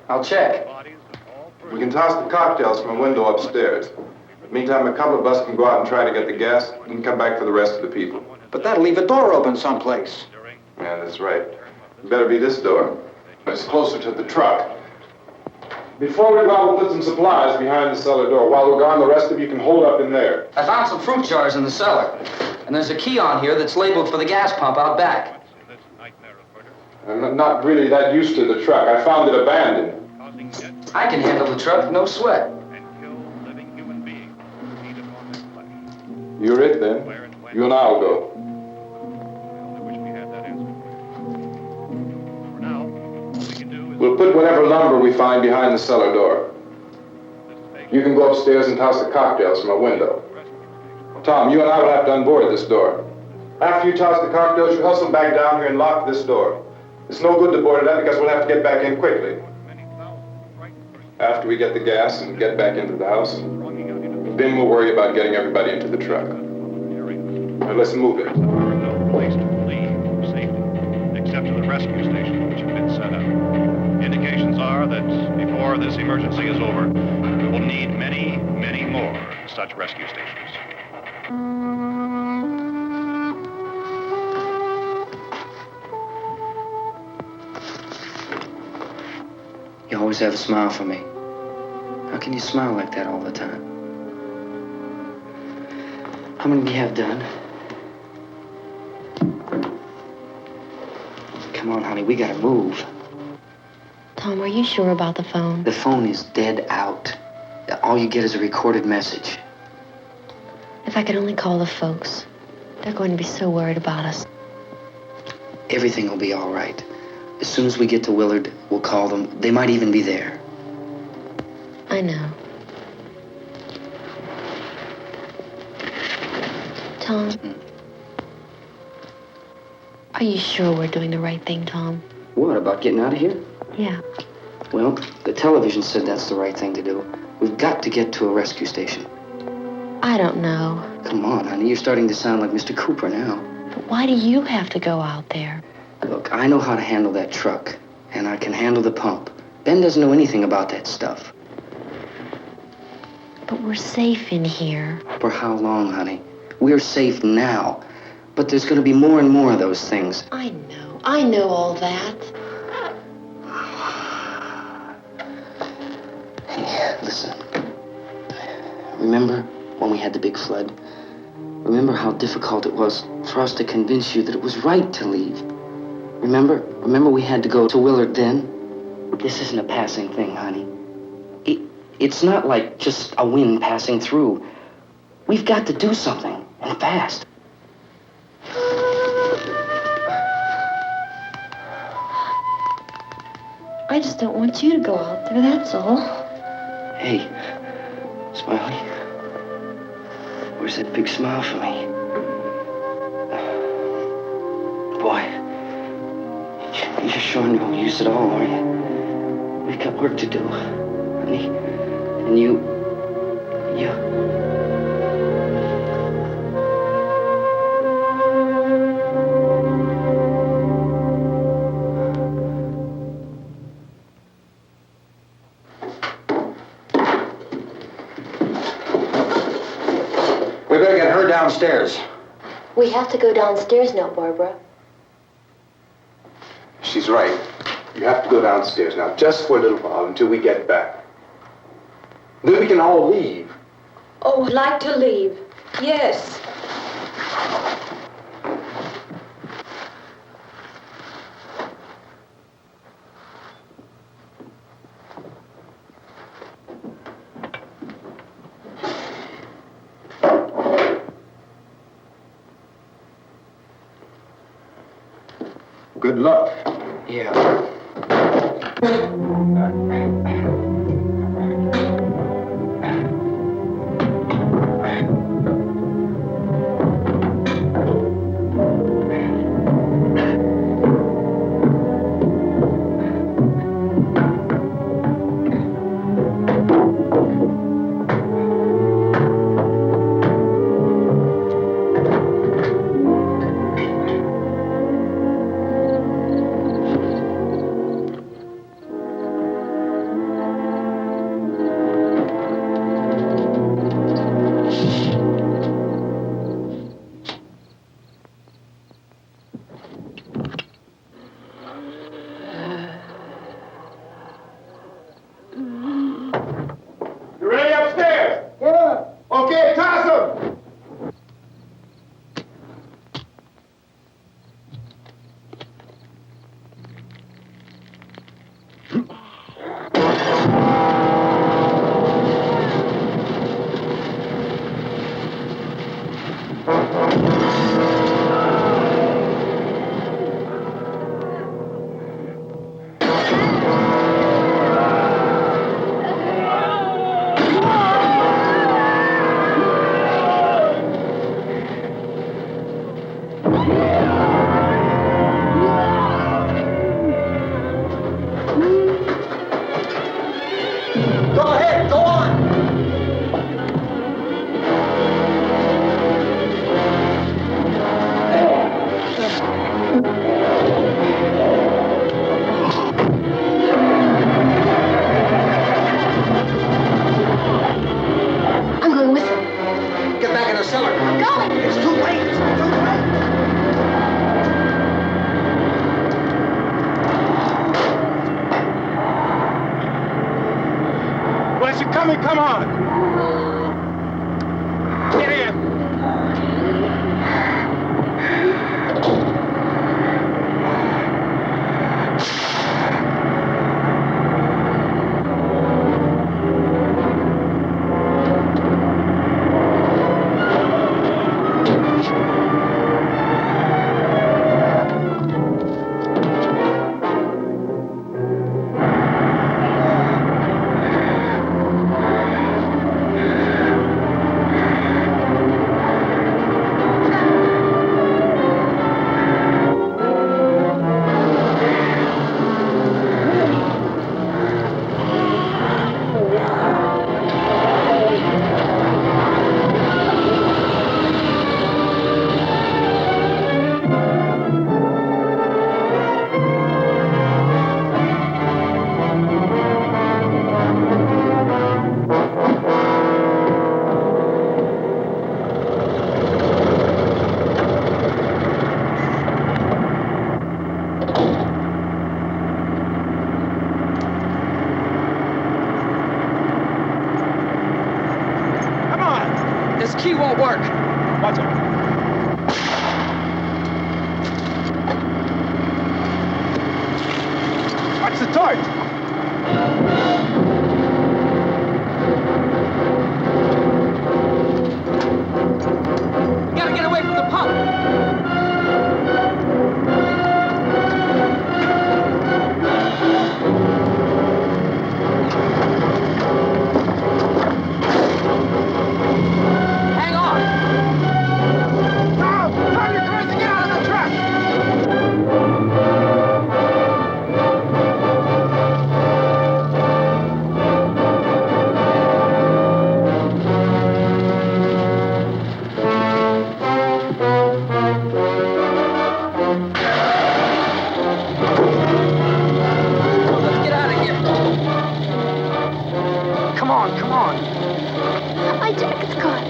I'll check. We can toss the cocktails from a window upstairs. Meantime, a couple of us can go out and try to get the gas and come back for the rest of the people. But that'll leave a door open someplace. Yeah, that's right. It better be this door. It's closer to the truck. Before we go out, we'll put some supplies behind the cellar door. While we're gone, the rest of you can hold up in there. I found some fruit jars in the cellar. And there's a key on here that's labeled for the gas pump out back. I'm not really that used to the truck. I found it abandoned. I can handle the truck, no sweat. You're it, then. You and I'll go. We'll put whatever lumber we find behind the cellar door. You can go upstairs and toss the cocktails from a window. Tom, you and I will have to unboard this door. After you toss the cocktails, you hustle back down here and lock this door. It's no good to board it up because we'll have to get back in quickly. After we get the gas and get back into the house, then we'll worry about getting everybody into the truck. Now let's move it. No place to flee for safety, except to the rescue station, which have been set up. Indications are that before this emergency is over, we will need many, many more such rescue stations. You always have a smile for me. How can you smile like that all the time? How many do you have done? Come on, honey, we gotta move. Tom, are you sure about the phone? The phone is dead out. All you get is a recorded message. If I could only call the folks. They're going to be so worried about us. Everything will be all right. As soon as we get to Willard, we'll call them. They might even be there. I know. Tom? Are you sure we're doing the right thing, Tom? What, about getting out of here? Yeah. Well, the television said that's the right thing to do. We've got to get to a rescue station. I don't know. Come on, honey. You're starting to sound like Mr. Cooper now. But why do you have to go out there? Look, I know how to handle that truck, and I can handle the pump. Ben doesn't know anything about that stuff. But we're safe in here. For how long, honey? We're safe now. But there's going to be more and more of those things. I know. I know all that. Hey, listen. Remember when we had the big flood? Remember how difficult it was for us to convince you that it was right to leave? Remember we had to go to Willard then? This isn't a passing thing, honey. It's not like just a wind passing through. We've got to do something, and fast. I just don't want you to go out there, that's all. Hey, Smiley. Where's that big smile for me? Boy, you're sure no use at all, are you? We've got work to do, honey. And you... We better get her downstairs. We have to go downstairs now, Barbara. She's right. You have to go downstairs now, just for a little while, until we get back. Then we can all leave. Oh, I'd like to leave. Yes. Good luck. Yeah. Come on! Get in! work. Watch it. Watch the torch. We gotta get away from the pump. Hang on. Now, drive your cars to get out of the truck. Let's get out of here. Come on, come on. My jacket's caught.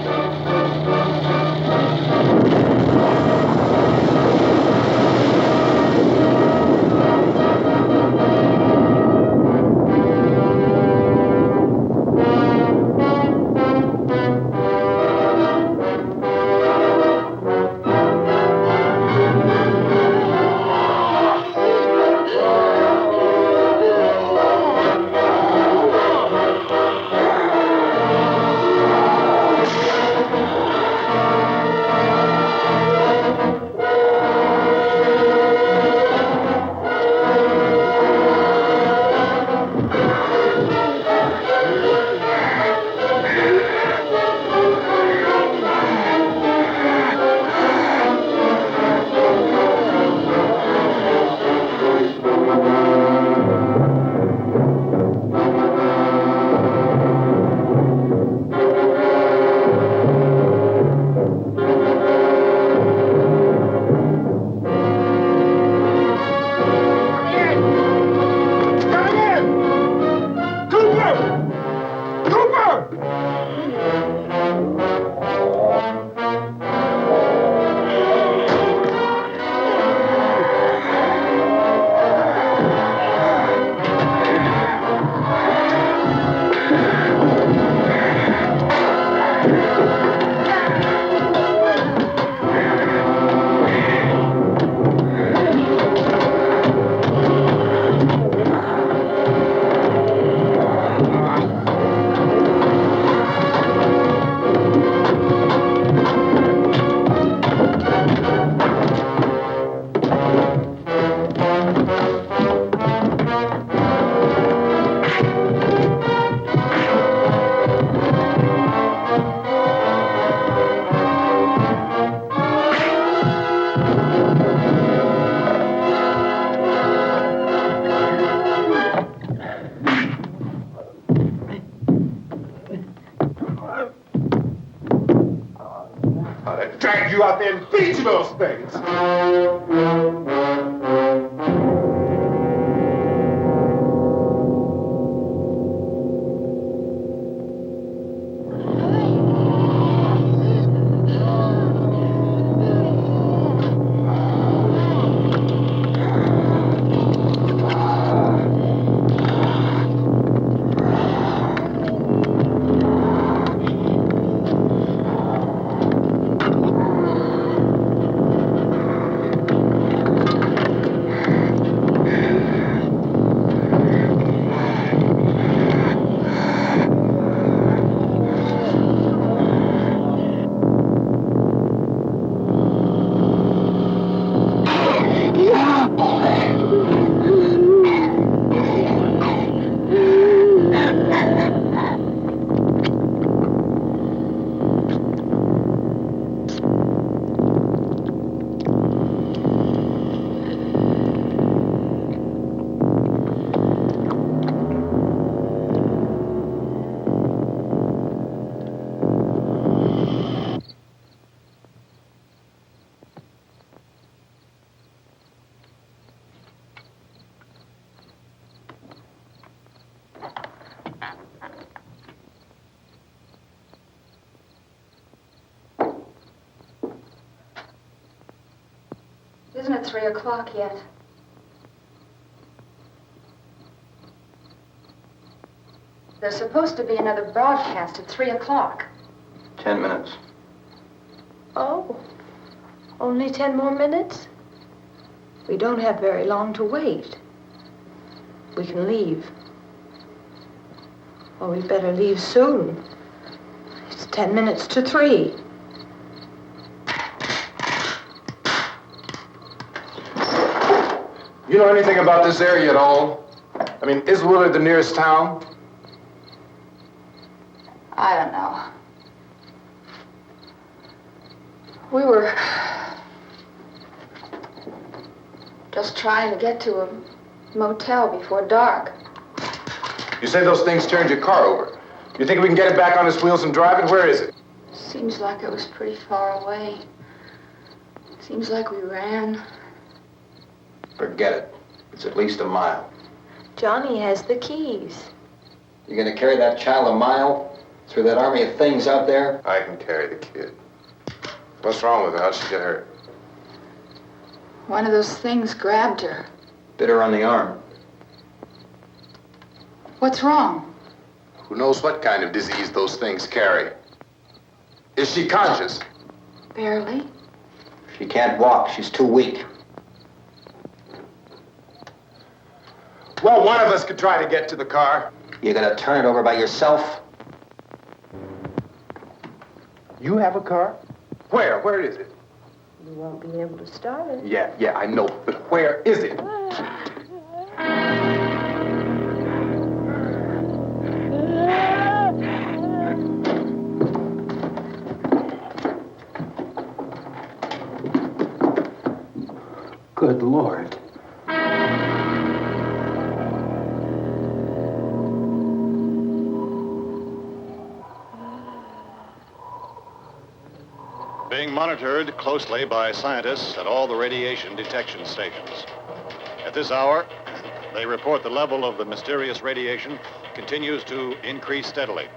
Drag you out there and feed you those things. Isn't it 3 o'clock yet? There's supposed to be another broadcast at 3 o'clock. 10 minutes. Oh, only 10 more minutes? We don't have very long to wait. We can leave. Oh, we'd better leave soon. It's 10 minutes to 3. You know anything about this area at all? I mean, is Willard the nearest town? I don't know. We were just trying to get to a motel before dark. You say those things turned your car over. You think we can get it back on its wheels and drive it? Where is it? Seems like it was pretty far away. Seems like we ran. Forget it. It's at least a mile. Johnny has the keys. You gonna carry that child a mile through that army of things out there? I can carry the kid. What's wrong with her? How'd she get hurt? One of those things grabbed her. Bit her on the arm. What's wrong? Who knows what kind of disease those things carry? Is she conscious? Barely. She can't walk. She's too weak. Well, one of us could try to get to the car. You gonna turn it over by yourself? You have a car? Where? Where is it? You won't be able to start it. Yeah, I know. But where is it? Good Lord. Being monitored closely by scientists at all the radiation detection stations. At this hour, they report the level of the mysterious radiation continues to increase steadily.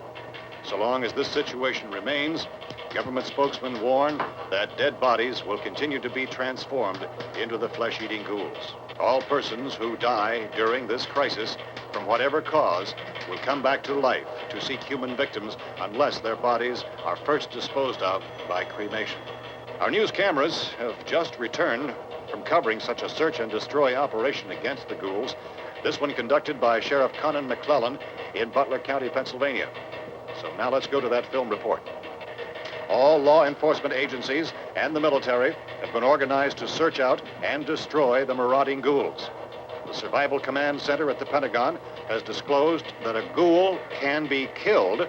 So long as this situation remains, government spokesmen warn that dead bodies will continue to be transformed into the flesh-eating ghouls. All persons who die during this crisis, from whatever cause, will come back to life to seek human victims unless their bodies are first disposed of by cremation. Our news cameras have just returned from covering such a search and destroy operation against the ghouls, this one conducted by Sheriff Conan McClellan in Butler County, Pennsylvania. So now let's go to that film report. All law enforcement agencies and the military have been organized to search out and destroy the marauding ghouls. The Survival Command Center at the Pentagon has disclosed that a ghoul can be killed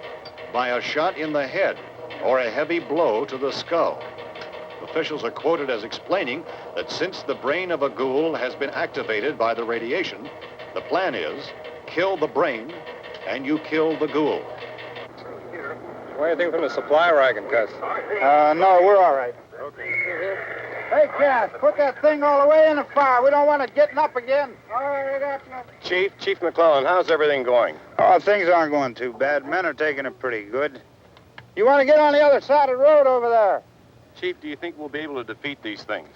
by a shot in the head or a heavy blow to the skull. Officials are quoted as explaining that since the brain of a ghoul has been activated by the radiation, the plan is kill the brain and you kill the ghoul. Anything from the supply wagon, Cuz? No, we're all right. Okay. Hey, Cass, put that thing all the way in the fire. We don't want it getting up again. All right, Chief McClellan, how's everything going? Oh, things aren't going too bad. Men are taking it pretty good. You want to get on the other side of the road over there? Chief, do you think we'll be able to defeat these things?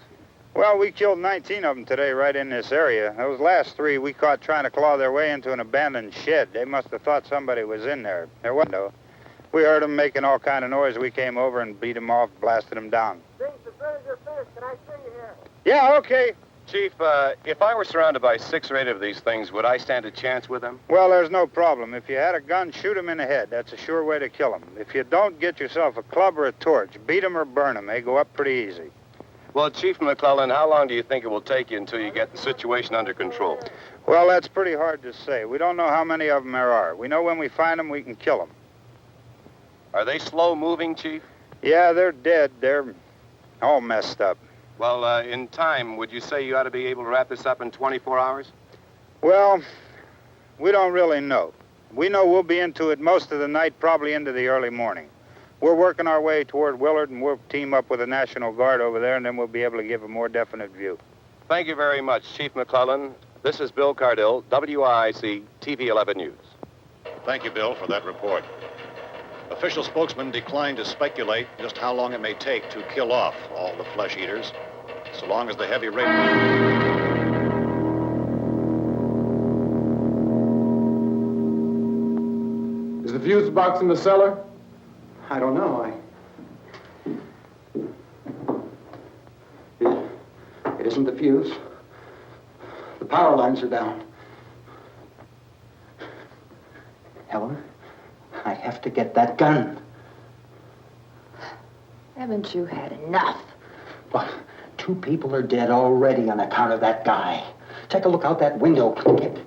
Well, we killed 19 of them today right in this area. Those last 3 we caught trying to claw their way into an abandoned shed. They must have thought somebody was in there. There wasn't, though. We heard them making all kind of noise. We came over and beat them off, blasted them down. Things as good as your fist. Can I see you here? Yeah, okay. Chief, if I were surrounded by 6 or 8 of these things, would I stand a chance with them? Well, there's no problem. If you had a gun, shoot them in the head. That's a sure way to kill them. If you don't, get yourself a club or a torch. Beat them or burn them. They go up pretty easy. Well, Chief McClellan, how long do you think it will take you until you get the situation under control? Well, that's pretty hard to say. We don't know how many of them there are. We know when we find them, we can kill them. Are they slow-moving, Chief? Yeah, they're dead. They're all messed up. Well, in time, would you say you ought to be able to wrap this up in 24 hours? Well, we don't really know. We know we'll be into it most of the night, probably into the early morning. We're working our way toward Willard, and we'll team up with the National Guard over there, and then we'll be able to give a more definite view. Thank you very much, Chief McClellan. This is Bill Cardill, WIC TV 11 News. Thank you, Bill, for that report. Official spokesman declined to speculate just how long it may take to kill off all the flesh eaters, so long as the heavy rain... Is the fuse box in the cellar? I don't know. wasn't the fuse. The power lines are down. Helen, I have to get that gun. Haven't you had enough? But 2 people are dead already on account of that guy. Take a look out that window. Get...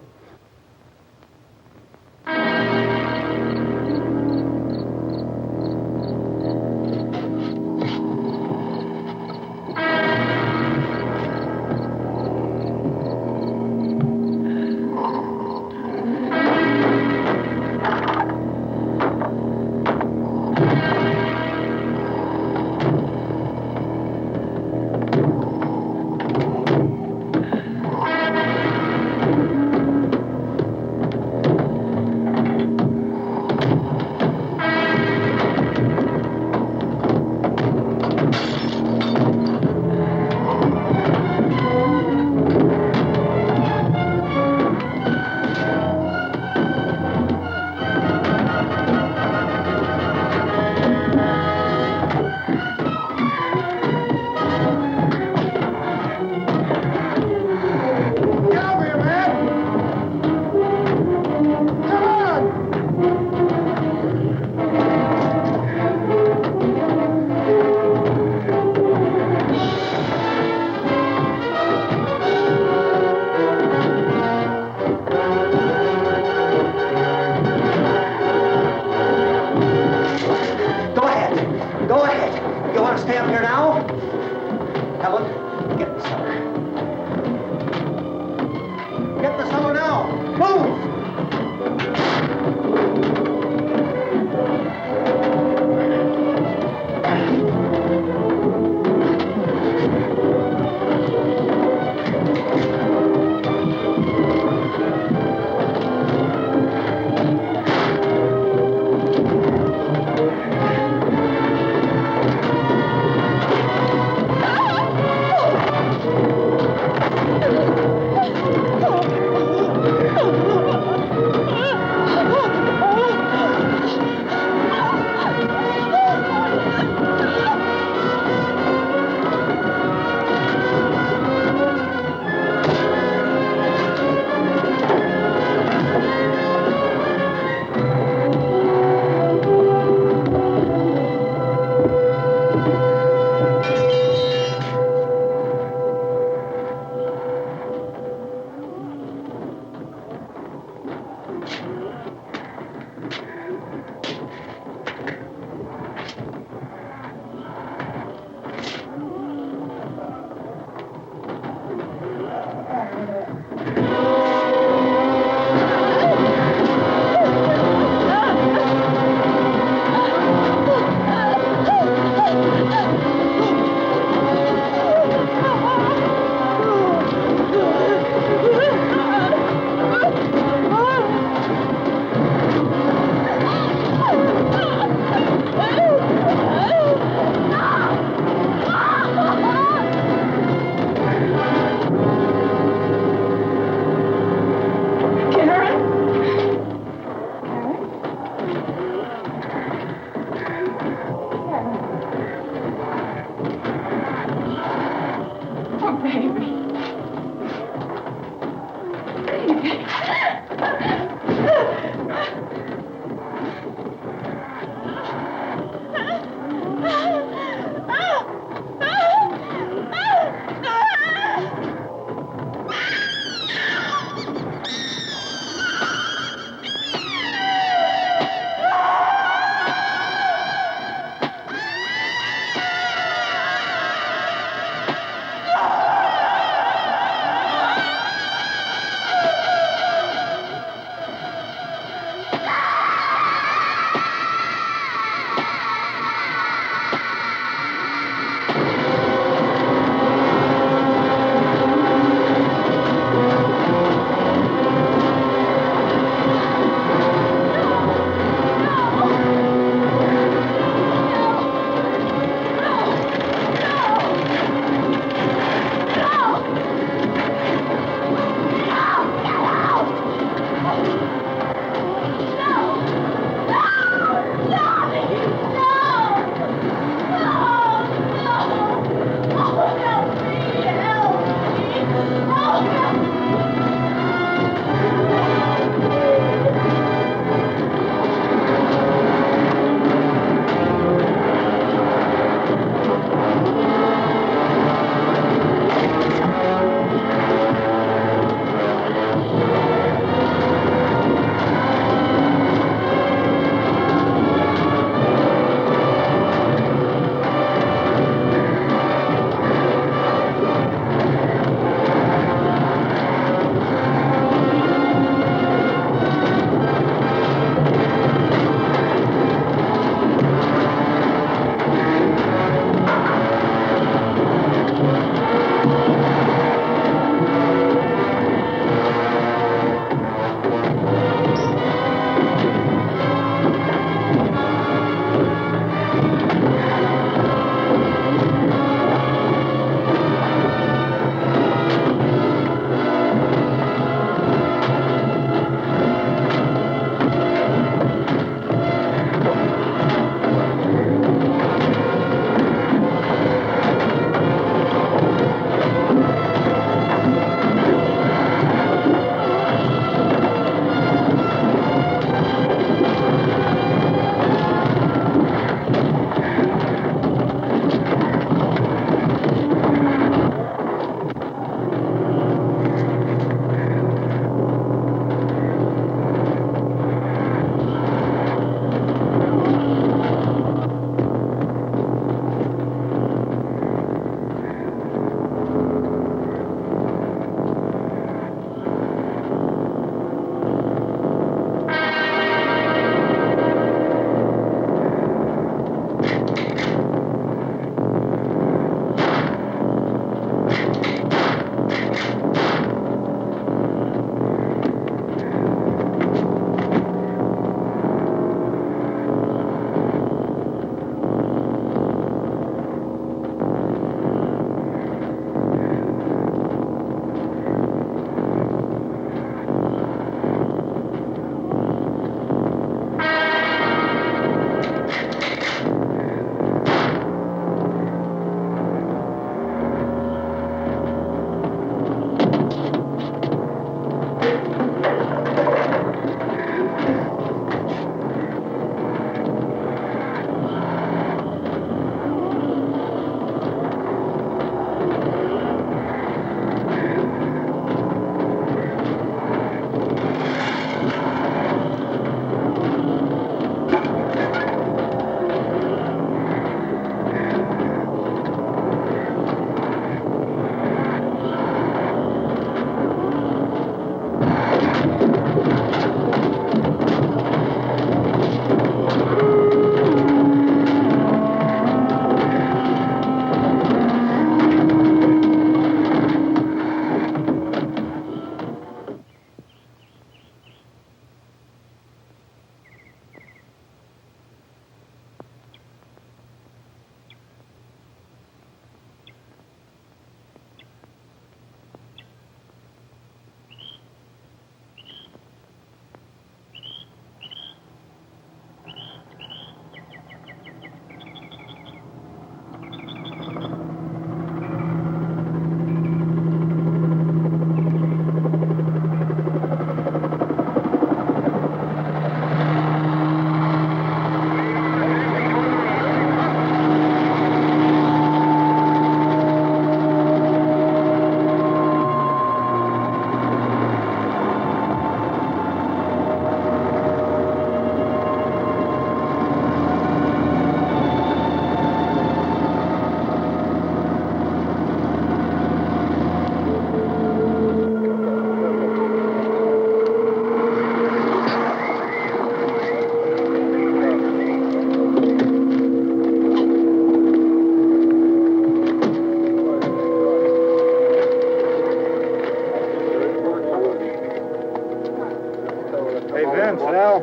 Hey, Vince, Al,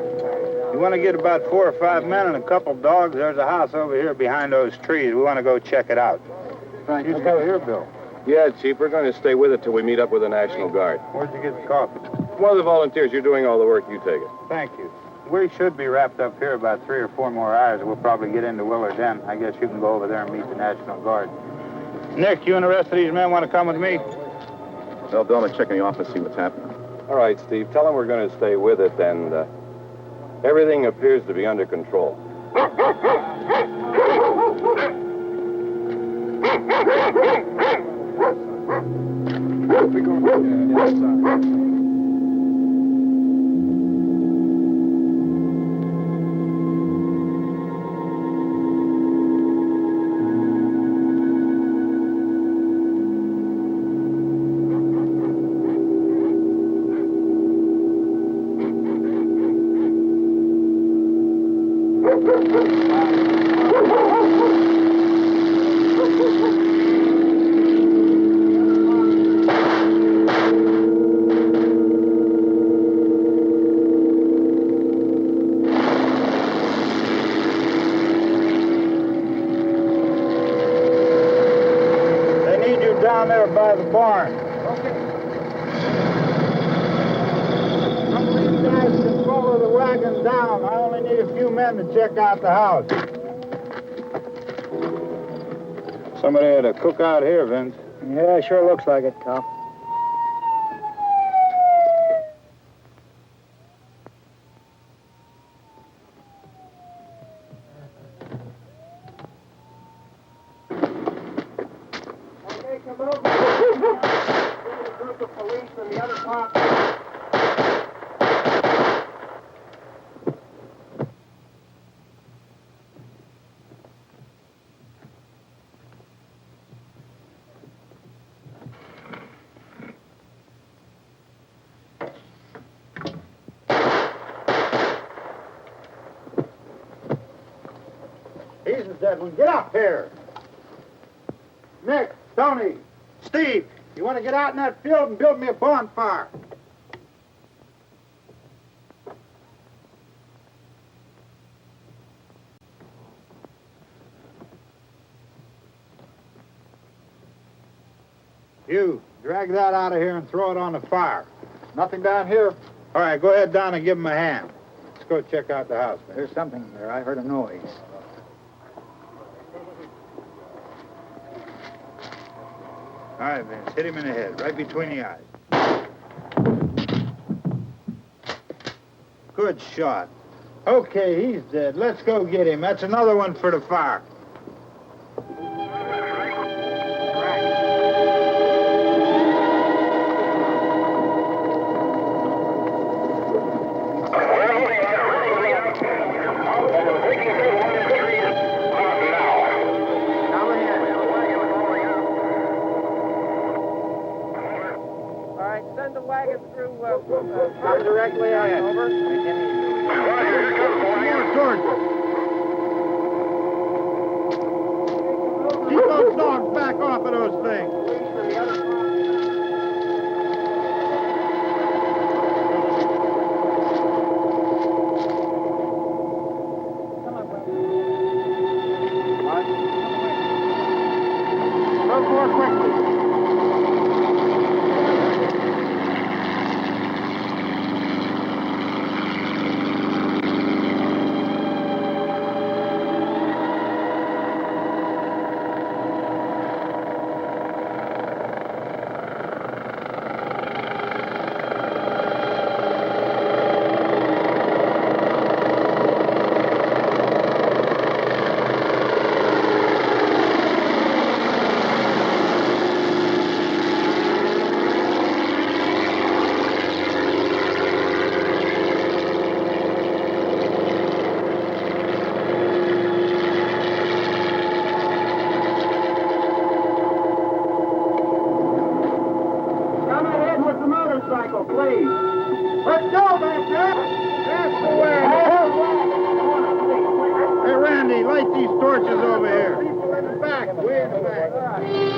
you want to get about 4 or 5 men and a couple dogs? There's a house over here behind those trees. We want to go check it out. Right. You stay here, Bill. Yeah, Chief, we're going to stay with it till we meet up with the National Guard. Where'd you get the coffee? One of the volunteers, you're doing all the work, you take it. Thank you. We should be wrapped up here about 3 or 4 more hours. We'll probably get into Willard then. I guess you can go over there and meet the National Guard. Nick, you and the rest of these men want to come with me? Well, Bill, let's check in the office, see what's happening. All right, Steve, tell them we're going to stay with it, and everything appears to be under control. Down there by the barn. Okay. Some of these guys can follow the wagon down. I only need a few men to check out the house. Somebody had a cookout here, Vince. Yeah, sure looks like it, Tom. He's the dead one. Get up here. Nick, Tony, Steve, you want to get out in that field and build me a bonfire? You, drag that out of here and throw it on the fire. Nothing down here. All right, go ahead down and give him a hand. Let's go check out the house. There's something there. I heard a noise. All right, Vince, hit him in the head, right between the eyes. Good shot. Okay, he's dead. Let's go get him. That's another one for the fire. Come directly ahead. Over. Keep those dogs back off of those things. Move more quickly. Please. Let's go back there. That's the way. Hey, Randy, light these torches over here. People in the back, way in the back.